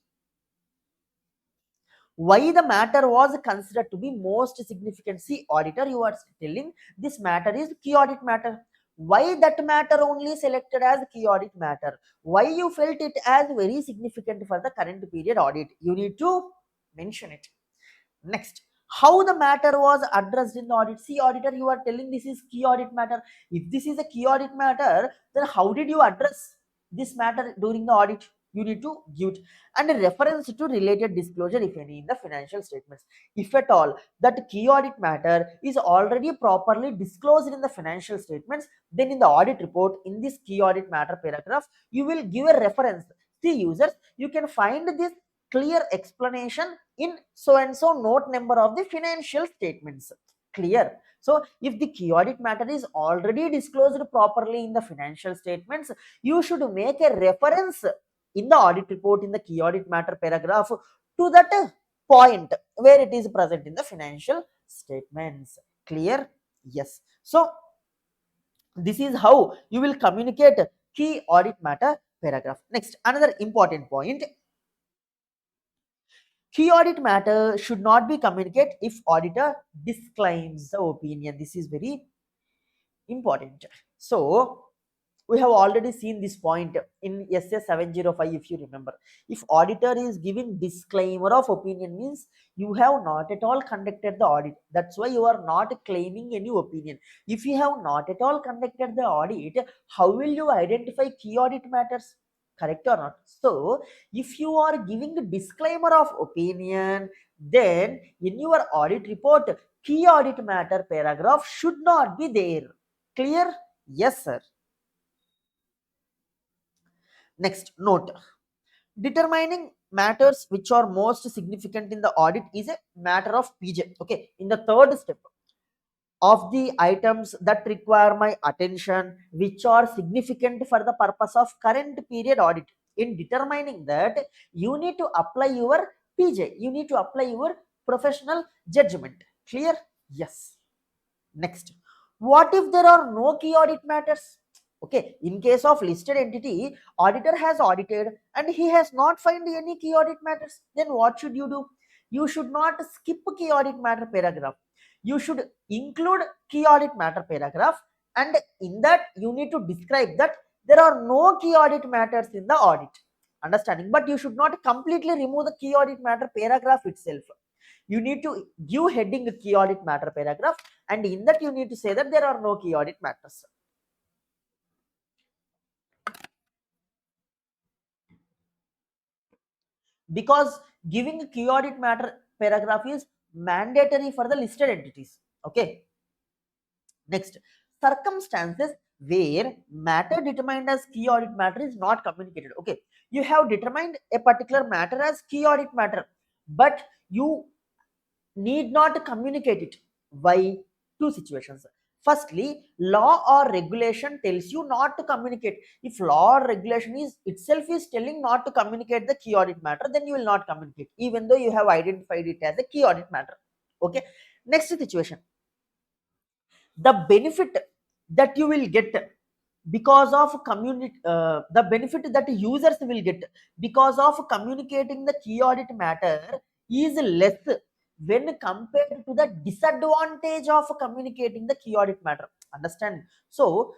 why the matter was considered to be most significant. See, auditor, you are telling this matter is key audit matter. Why that matter only selected as key audit matter? Why you felt it as very significant for the current period audit? You need to mention it. Next, how the matter was addressed in the audit. See, auditor, you are telling this is key audit matter. If this is a key audit matter, then how did you address this matter during the audit? You need to give it. And a reference to related disclosure, if any, in the financial statements. If at all that key audit matter is already properly disclosed in the financial statements, then in the audit report, in this key audit matter paragraph, you will give a reference. See, users, you can find this clear explanation in so and so note number of the financial statements. Clear? So if the key audit matter is already disclosed properly in the financial statements, you should make a reference in the audit report in the key audit matter paragraph to that point where it is present in the financial statements. Clear? Yes. So this is how you will communicate key audit matter paragraph. Next, another important point, key audit matter should not be communicated if auditor disclaims the opinion. This is very important. So we have already seen this point in SA-700, if you remember. If auditor is giving disclaimer of opinion, means you have not at all conducted the audit. That's why you are not claiming any opinion. If you have not at all conducted the audit, how will you identify key audit matters? Correct or not? So if you are giving a disclaimer of opinion, then in your audit report, key audit matter paragraph should not be there. Clear? Yes, sir. Next, note, determining matters which are most significant in the audit is a matter of PJ. Okay, in the third step, of the items that require my attention, which are significant for the purpose of current period audit. In determining that, you need to apply your PJ, you need to apply your professional judgment. Clear? Yes. Next, what if there are no key audit matters? Okay, in case of listed entity, auditor has audited and he has not found any key audit matters. Then what should you do? You should not skip key audit matter paragraph. You should include key audit matter paragraph, and in that you need to describe that there are no key audit matters in the audit. Understanding? But you should not completely remove the key audit matter paragraph itself. You need to give heading key audit matter paragraph, and in that you need to say that there are no key audit matters. Because giving a key audit matter paragraph is mandatory for the listed entities. Okay. Next, circumstances where matter determined as key audit matter is not communicated. Okay, you have determined a particular matter as key audit matter, but you need not communicate it. Why? Two situations. Firstly, law or regulation tells you not to communicate. If law or regulation is itself is telling not to communicate the key audit matter, then you will not communicate, even though you have identified it as a key audit matter. Okay. Next situation, the benefit that you will get because of the benefit that users will get because of communicating the key audit matter is less when compared to the disadvantage of communicating the key audit matter. Understand? So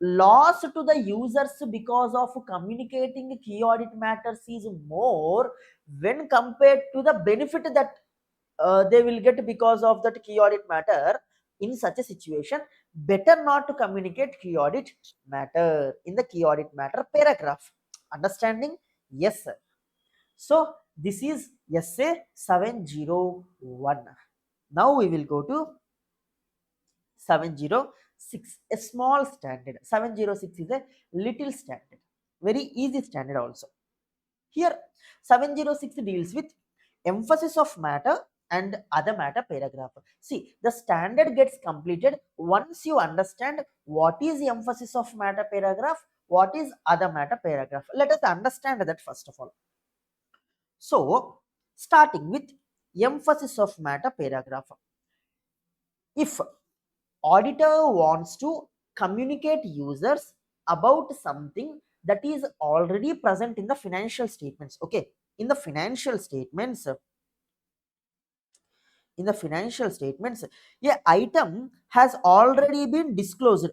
loss to the users because of communicating key audit matters is more when compared to the benefit that they will get because of that key audit matter. In such a situation, better not to communicate key audit matter in the key audit matter paragraph. Understanding? Yes, sir. So this is SA-701. Now we will go to 706, a small standard. 706 is a little standard, very easy standard also. Here 706 deals with emphasis of matter and other matter paragraph. See, the standard gets completed once you understand what is the emphasis of matter paragraph, what is other matter paragraph. Let us understand that first of all. So, starting with emphasis of matter paragraph. If auditor wants to communicate users about something that is already present in the financial statements. Okay, in the financial statements, a item has already been disclosed,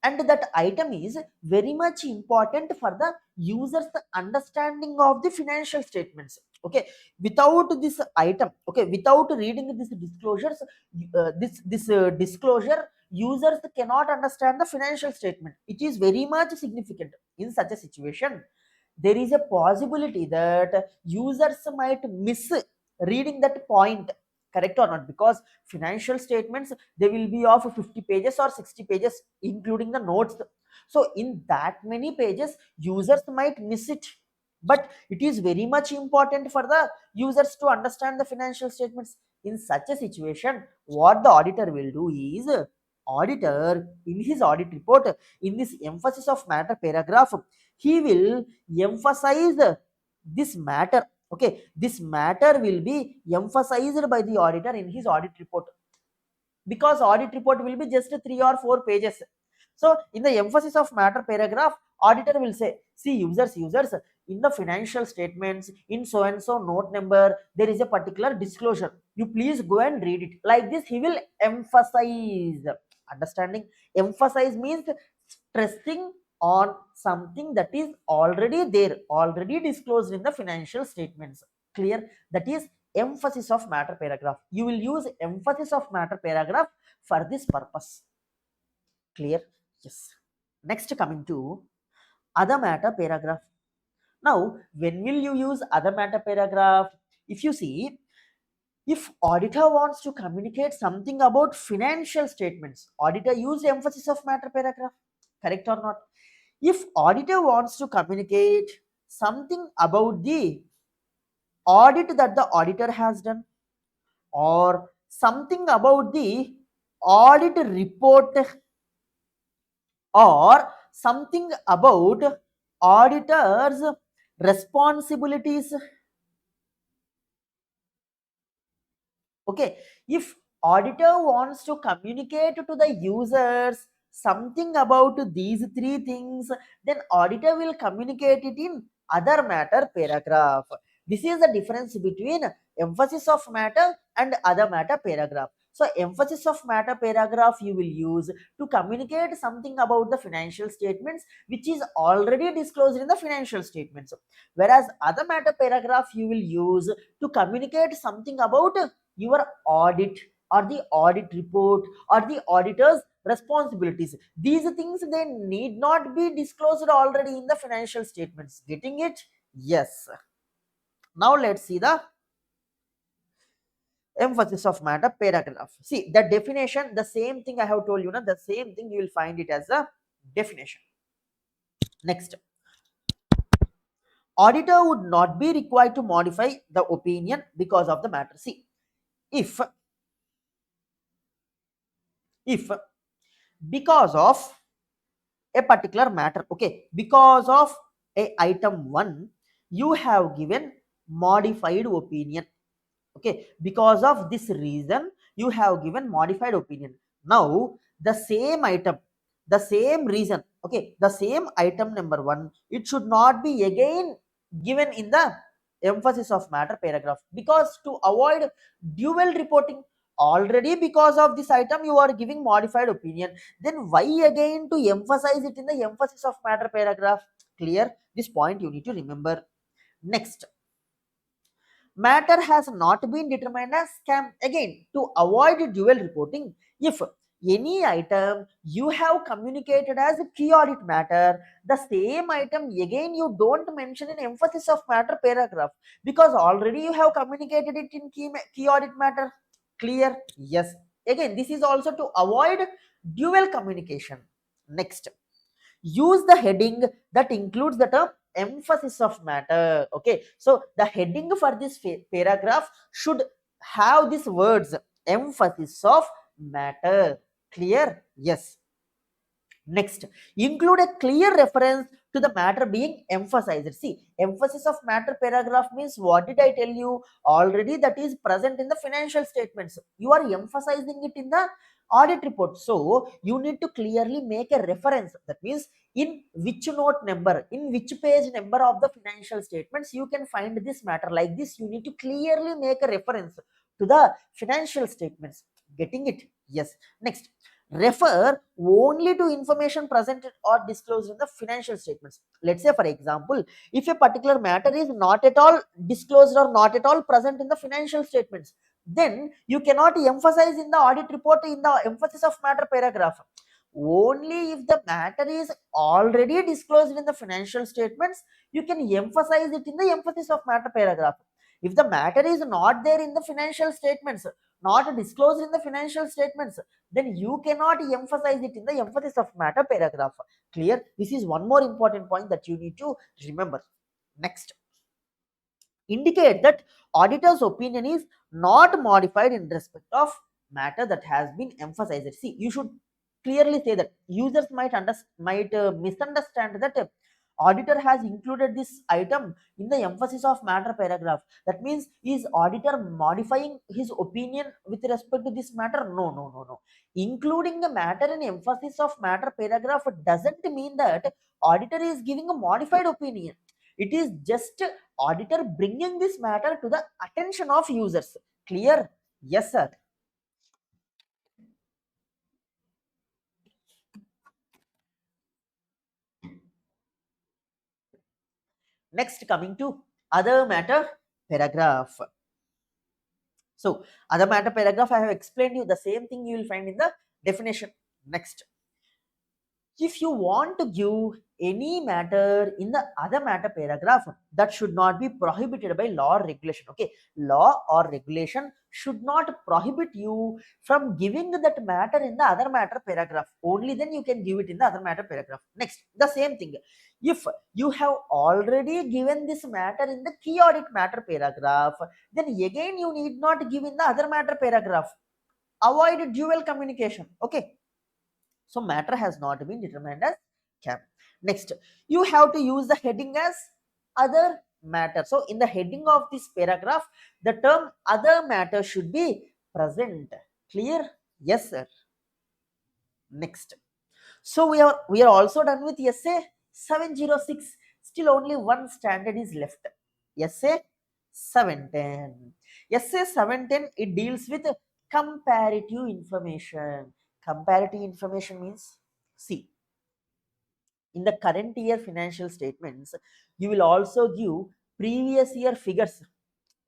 and that item is very much important for the user's understanding of the financial statements. Okay, without this item, okay, without reading these disclosures, this disclosure, users cannot understand the financial statement. It is very much significant. In such a situation, there is a possibility that users might miss reading that point, correct or not, because financial statements, they will be of 50 pages or 60 pages including the notes. So in that many pages, users might miss it, but it is very much important for the users to understand the financial statements. In such a situation, what the auditor will do is, auditor in his audit report, in this emphasis of matter paragraph, he will emphasize this matter. Okay, this matter will be emphasized by the auditor in his audit report, because audit report will be just 3 or 4 pages. So in the emphasis of matter paragraph, auditor will say, see users, in the financial statements, in so and so note number, there is a particular disclosure, you please go and read it. Like this, he will emphasize. Understanding? Emphasize means stressing on something that is already there, already disclosed in the financial statements. Clear? That is emphasis of matter paragraph. You will use emphasis of matter paragraph for this purpose. Clear? Yes. Next, coming to other matter paragraph. Now, when will you use other matter paragraph? If you see, if auditor wants to communicate something about financial statements, auditor use emphasis of matter paragraph, correct or not? If auditor wants to communicate something about the audit that the auditor has done, or something about the audit report, or something about auditor's responsibilities. Okay, if auditor wants to communicate to the users something about these three things, then auditor will communicate it in other matter paragraph. This is the difference between emphasis of matter and other matter paragraph. So emphasis of matter paragraph you will use to communicate something about the financial statements which is already disclosed in the financial statements, whereas other matter paragraph you will use to communicate something about your audit, or the audit report, or the auditor's responsibilities. These things, they need not be disclosed already in the financial statements. Getting it? Yes. Now let's see the emphasis of matter paragraph. See the definition, the same thing I have told you now, the same thing you will find it as a definition. Next, auditor would not be required to modify the opinion because of the matter. See, if because of a particular matter, okay, because of a item 1, you have given modified opinion. Okay, because of this reason you have given modified opinion. Now the same item, the same reason, okay, the same item number 1, it should not be again given in the emphasis of matter paragraph, because to avoid dual reporting, already because of this item you are giving modified opinion, then why again to emphasize it in the emphasis of matter paragraph? Clear? This point you need to remember. Next, matter has not been determined as scam. Again, to avoid dual reporting, if any item you have communicated as a key audit matter, the same item again you don't mention in emphasis of matter paragraph, because already you have communicated it in key audit matter. Clear? Yes. Again, this is also to avoid dual communication. Next, use the heading that includes the term emphasis of matter. Okay, so the heading for this paragraph should have these words, emphasis of matter. Clear? Yes. Next, include a clear reference to the matter being emphasized. See, emphasis of matter paragraph means, what did I tell you already? That is present in the financial statements. You are emphasizing it in the audit report. So you need to clearly make a reference. That means in which note number, in which page number of the financial statements you can find this matter. Like this, you need to clearly make a reference to the financial statements. Getting it? Yes. Next, refer only to information presented or disclosed in the financial statements. Let's say, for example, if a particular matter is not at all disclosed or not at all present in the financial statements, then you cannot emphasize in the audit report in the emphasis of matter paragraph. Only if the matter is already disclosed in the financial statements, you can emphasize it in the emphasis of matter paragraph. If the matter is not there in the financial statements, not disclosed in the financial statements, then you cannot emphasize it in the emphasis of matter paragraph. Clear? This is one more important point that you need to remember. Next, indicate that auditor's opinion is not modified in respect of matter that has been emphasized. See, you should clearly say that. Users might misunderstand that auditor has included this item in the emphasis of matter paragraph. That means, is auditor modifying his opinion with respect to this matter? No, no, no, no. Including the matter in emphasis of matter paragraph doesn't mean that auditor is giving a modified opinion. It is just auditor bringing this matter to the attention of users. Clear? Yes, sir. Next, coming to other matter paragraph. So, other matter paragraph, I have explained you the same thing you will find in the definition. Next, if you want to give any matter in the other matter paragraph, that should not be prohibited by law or regulation. Okay, law or regulation should not prohibit you from giving that matter in the other matter paragraph. Only then you can give it in the other matter paragraph. Next, the same thing, if you have already given this matter in the key audit matter paragraph, then again you need not give in the other matter paragraph. Avoid dual communication. Okay, so matter has not been determined as cap. Next, you have to use the heading as other matter. So in the heading of this paragraph, the term other matter should be present. Clear? Yes, sir. Next. So we are also done with SA-706. Still only one standard is left. SA-710. SA-710, it deals with comparative information. Comparative information means, see, in the current year financial statements, you will also give previous year figures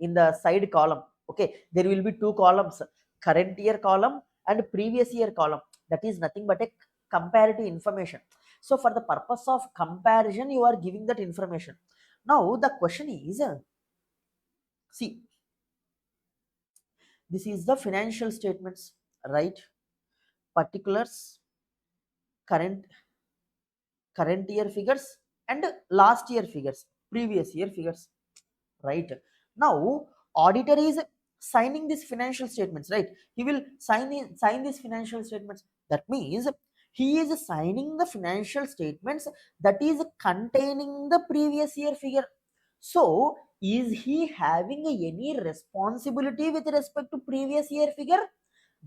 in the side column. Okay, there will be two columns, current year column and previous year column. That is nothing but a comparative information. So for the purpose of comparison, you are giving that information. Now the question is, see, this is the financial statements, right? Particulars, current current year figures and last year figures, previous year figures, right? Now auditor is signing these financial statements, right? He will sign these financial statements. That means he is signing the financial statements that is containing the previous year figure. So is he having any responsibility with respect to previous year figure?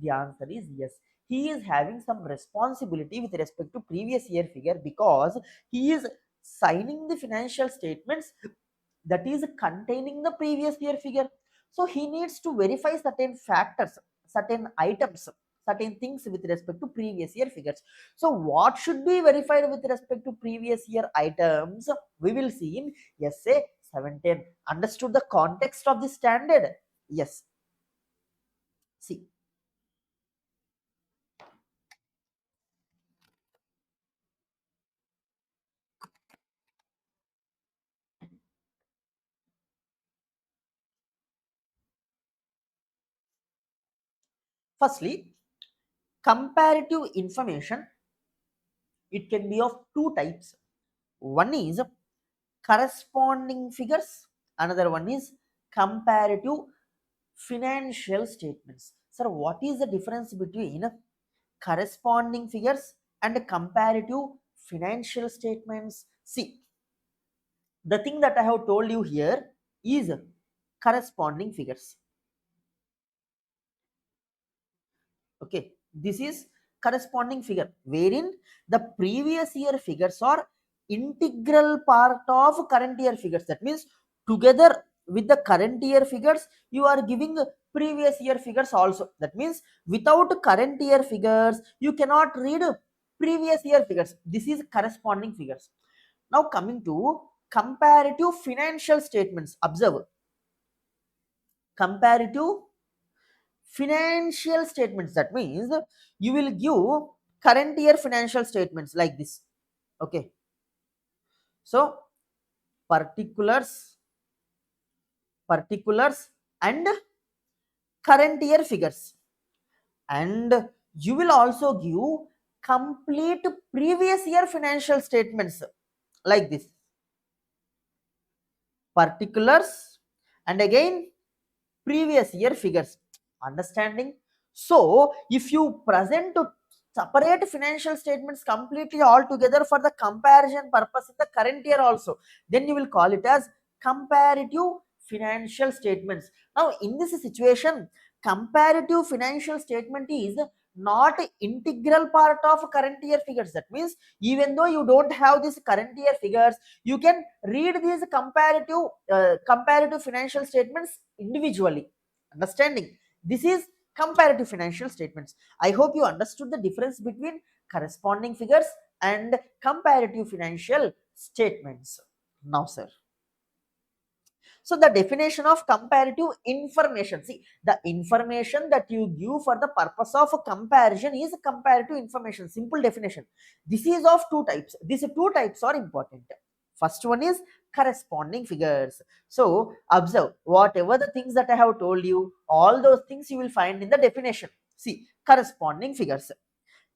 The answer is yes. He is having some responsibility with respect to previous year figure, because he is signing the financial statements that is containing the previous year figure. So he needs to verify certain factors, certain items, certain things with respect to previous year figures. So what should be verified with respect to previous year items? We will see in SA 710. Understood the context of the standard? Yes. See, firstly, comparative information, it can be of two types. One is corresponding figures, another one is comparative financial statements. Sir, what is the difference between corresponding figures and comparative financial statements. See, the thing that I have told you here is corresponding figures. Okay, this is corresponding figure wherein the previous year figures are integral part of current year figures. That means together with the current year figures, you are giving previous year figures also. That means without current year figures, you cannot read previous year figures. This is corresponding figures. Now coming to comparative financial statements. Observe, comparative financial statements. That means you will give current year financial statements like this. Okay, so particulars and current year figures, and you will also give complete previous year financial statements like this. Particulars and again previous year figures. Understanding? So if you present to separate financial statements completely all together for the comparison purpose in the current year also, then you will call it as comparative financial statements. Now in this situation, comparative financial statement is not integral part of current year figures. That means even though you don't have this current year figures, you can read these comparative financial statements individually. Understanding? This is comparative financial statements. I hope you understood the difference between corresponding figures and comparative financial statements. Now sir, so the definition of comparative information. See, the information that you give for the purpose of comparison is comparative information. Simple definition. This is of two types. These two types are important. First one is corresponding figures. So observe, whatever the things that I have told you, all those things you will find in the definition. See, corresponding figures.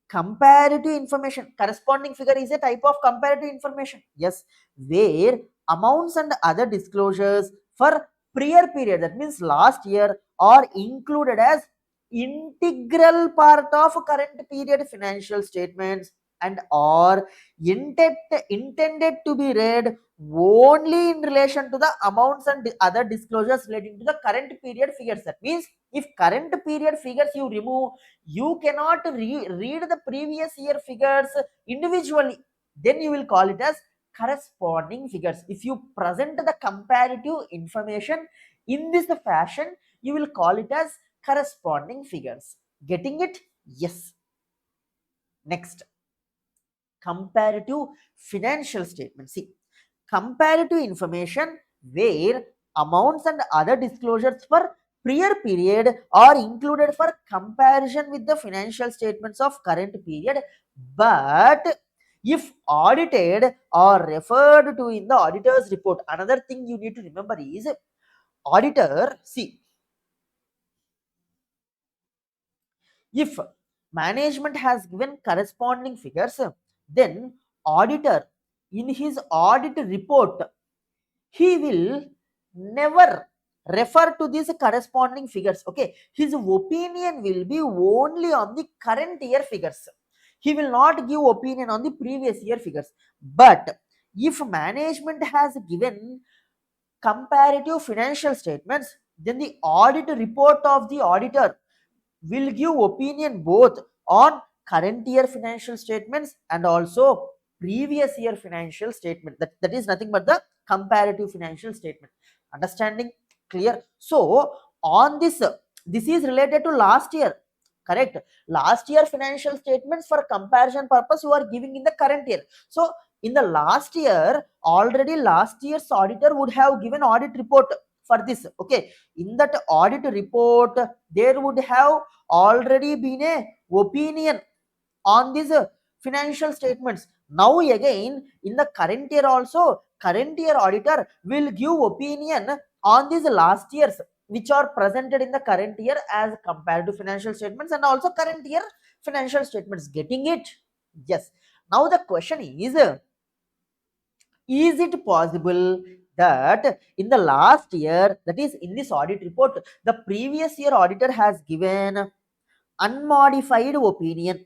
Comparative information. Corresponding figure is a type of comparative information. Yes, where amounts and other disclosures for prior period, that means last year, are included as integral part of current period financial statements and are intended to be read only in relation to the amounts and other disclosures relating to the current period figures. That means if current period figures you remove, you cannot read the previous year figures individually. Then you will call it as corresponding figures. If you present the comparative information in this fashion, you will call it as corresponding figures. Getting it? Yes. Next, comparative financial statements. See, comparative information where amounts and other disclosures for prior period are included for comparison with the financial statements of current period, but if audited or referred to in the auditor's report. Another thing you need to remember is auditor. See, if management has given corresponding figures, then auditor in his audit report, he will never refer to these corresponding figures. Okay, his opinion will be only on the current year figures. He will not give opinion on the previous year figures. But if management has given comparative financial statements, then the audit report of the auditor will give opinion both on current year financial statements and also previous year financial statement. That is nothing but the comparative financial statement. Understanding? Clear? So on this is related to last year. Correct? Last year financial statements for comparison purpose you are giving in the current year. So in the last year, already last year's auditor would have given audit report for this. Okay, in that audit report there would have already been a opinion on these financial statements. Now again in the current year also, current year auditor will give opinion on these last years which are presented in the current year as compared to financial statements and also current year financial statements. Getting it? Yes. Now the question is it possible that in the last year, that is in this audit report, the previous year auditor has given unmodified opinion?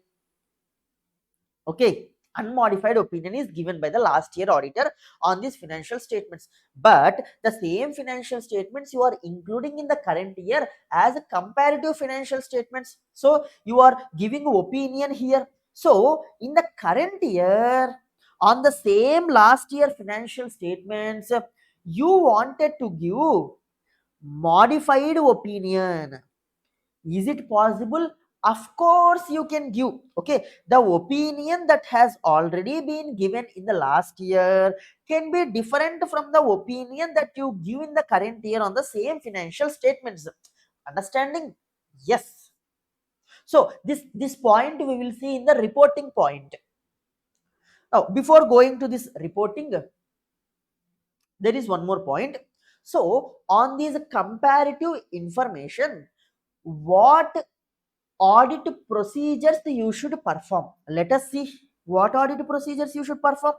Okay, unmodified opinion is given by the last year auditor on these financial statements, but the same financial statements you are including in the current year as a comparative financial statements, so you are giving opinion here. So in the current year, on the same last year financial statements, you wanted to give modified opinion. Is it possible? Of course you can give. Okay, the opinion that has already been given in the last year can be different from the opinion that you give in the current year on the same financial statements. Understanding? Yes. So this point we will see in the reporting point. Now before going to this reporting, there is one more point. So on these comparative information, what audit procedures you should perform? Let us see what audit procedures you should perform.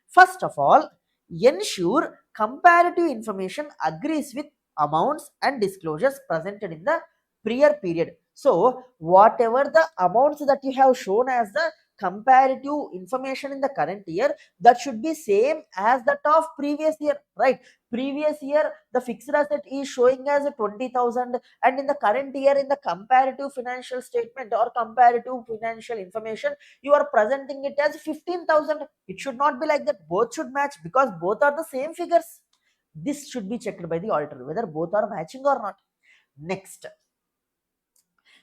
First of all, ensure comparative information agrees with amounts and disclosures presented in the prior period. So whatever the amounts that you have shown as the comparative information in the current year, that should be same as that of previous year, right? Previous year the fixed asset is showing as 20,000, and in the current year in the comparative financial statement or comparative financial information you are presenting it as 15,000. It should not be like that. Both should match because both are the same figures. This should be checked by the auditor whether both are matching or not. Next,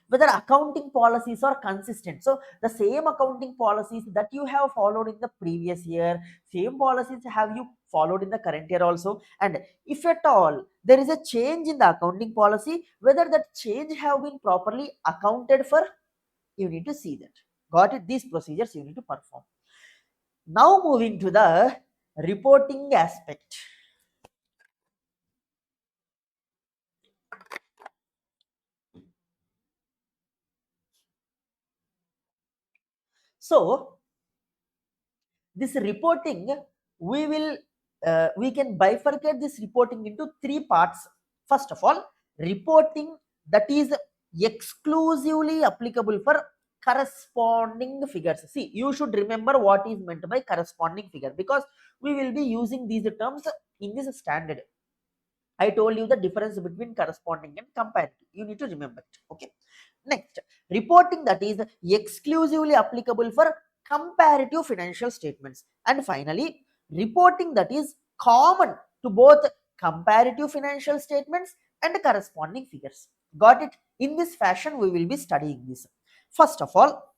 whether accounting policies are consistent. So the same accounting policies that you have followed in the previous year, same policies have you followed in the current year also. And if at all there is a change in the accounting policy, whether that change have been properly accounted for, you need to see that. Got it? These procedures you need to perform. Now moving to the reporting aspect. So this reporting, we can bifurcate this reporting into three parts. First of all, reporting that is exclusively applicable for corresponding figures. See, you should remember what is meant by corresponding figure because we will be using these terms in this standard. I told you the difference between corresponding and comparative. You need to remember it. Okay. Next, reporting that is exclusively applicable for comparative financial statements. And finally, reporting that is common to both comparative financial statements and corresponding figures. Got it? In this fashion, we will be studying this. First of all,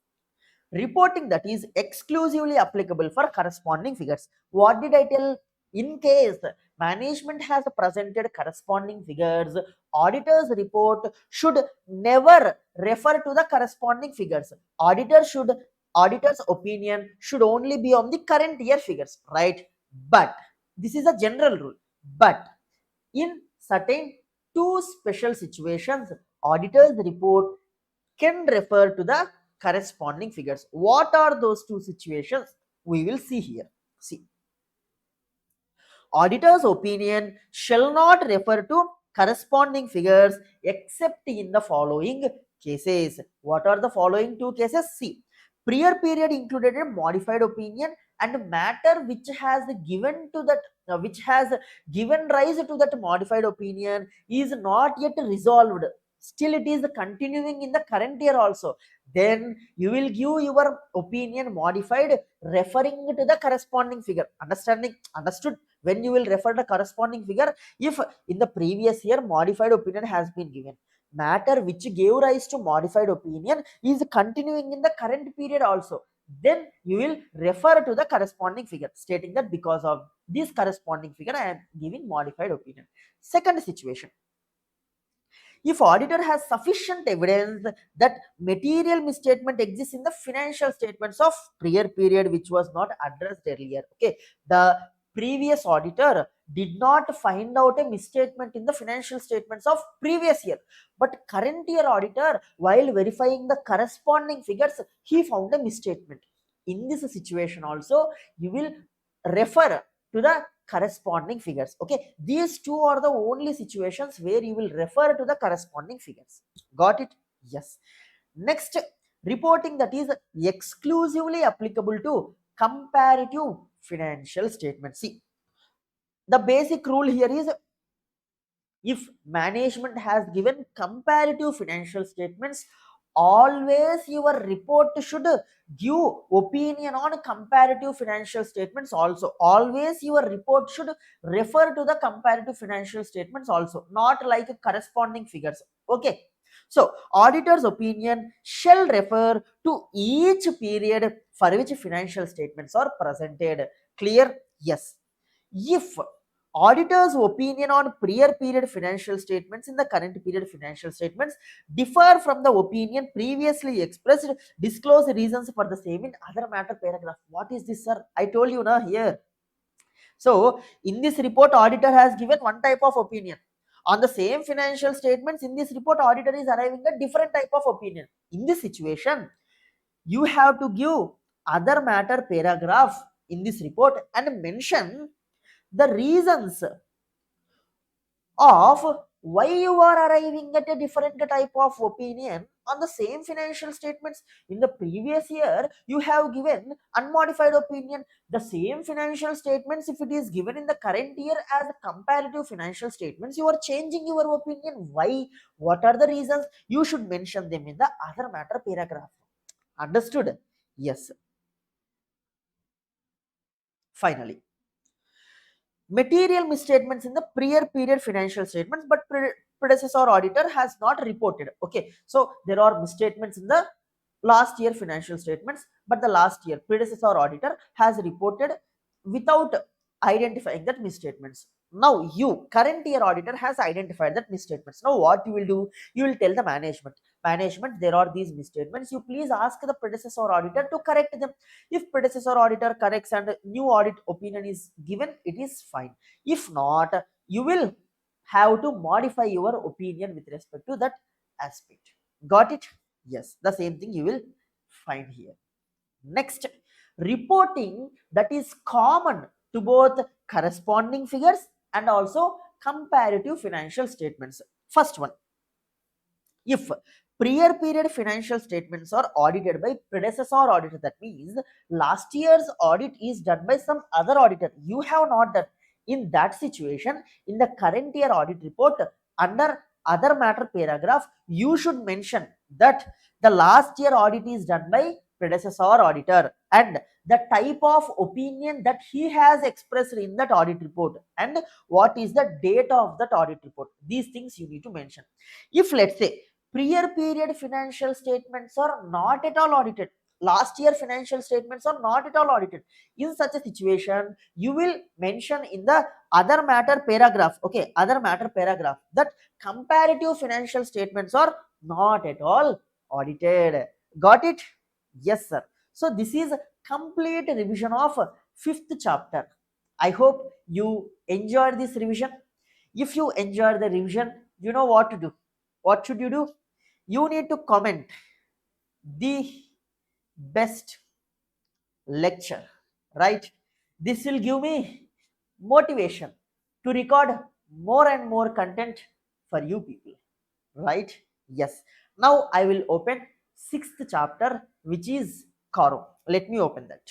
reporting that is exclusively applicable for corresponding figures. What did I tell? In case management has presented corresponding figures, auditor's report should never refer to the corresponding figures. Auditor's opinion should only be on the current year figures, right? But this is a general rule. But in certain two special situations, auditor's report can refer to the corresponding figures. What are those two situations? We will see here. See, auditor's opinion shall not refer to corresponding figures except in the following cases. What are the following two cases? See, prior period included a modified opinion and matter which has given to that which has given rise to that modified opinion is not yet resolved. Still it is continuing in the current year also. Then you will give your opinion modified referring to the corresponding figure. Understood? When you will refer the corresponding figure, if in the previous year modified opinion has been given, matter which gave rise to modified opinion is continuing in the current period also, then you will refer to the corresponding figure stating that because of this corresponding figure I am giving modified opinion. Second situation, if auditor has sufficient evidence that material misstatement exists in the financial statements of prior period which was not addressed earlier. Okay, the previous auditor did not find out a misstatement in the financial statements of previous year, but current year auditor, while verifying the corresponding figures, he found a misstatement. In this situation also, you will refer to the corresponding figures. Okay, these two are the only situations where you will refer to the corresponding figures. Got it? Yes. Next, reporting that is exclusively applicable to comparative financial statements. See, the basic rule here is, if management has given comparative financial statements, always your report should give opinion on comparative financial statements also. Always your report should refer to the comparative financial statements also, not like corresponding figures. Okay, so auditor's opinion shall refer to each period for which financial statements are presented. Clear? Yes. If auditor's opinion on prior period financial statements in the current period financial statements differ from the opinion previously expressed, disclose the reasons for the same in other matter paragraph. What is this, sir? I told you na here. So in this report, auditor has given one type of opinion on the same financial statements. In this report, auditor is arriving at different type of opinion. In this situation, you have to give other matter paragraph in this report and mention the reasons of why you are arriving at a different type of opinion on the same financial statements. In the previous year, you have given unmodified opinion. The same financial statements, if it is given in the current year as comparative financial statements, you are changing your opinion. Why? What are the reasons? You should mention them in the other matter paragraph. Understood? Yes. Finally, material misstatements in the prior period financial statements, but predecessor auditor has not reported. Okay, so there are misstatements in the last year financial statements, but the last year predecessor auditor has reported without identifying that misstatements. Now you current year auditor has identified that misstatements. Now what you will do? You will tell the management, there are these misstatements, you please ask the predecessor auditor to correct them. If predecessor auditor corrects and new audit opinion is given, it is fine. If not, you will have to modify your opinion with respect to that aspect. Got it? Yes, the same thing you will find here. Next, reporting that is common to both corresponding figures and also comparative financial statements. First one, if prior period financial statements are audited by predecessor auditor, that means last year's audit is done by some other auditor, you have not done. In that situation, in the current year audit report, under other matter paragraph, you should mention that the last year audit is done by predecessor auditor and the type of opinion that he has expressed in that audit report and what is the date of that audit report. These things you need to mention. If let's say prior period financial statements are not at all audited, last year financial statements are not at all audited, in such a situation you will mention in the other matter paragraph, okay, other matter paragraph, that comparative financial statements are not at all audited. Got it? Yes, sir. So this is a complete revision of fifth chapter. I hope you enjoyed this revision. If you enjoyed the revision, you know what to do. What should you do? You need to comment the best lecture, right? This will give me motivation to record more and more content for you people, right? Yes. Now I will open sixth chapter, which is Karo. Let me open that.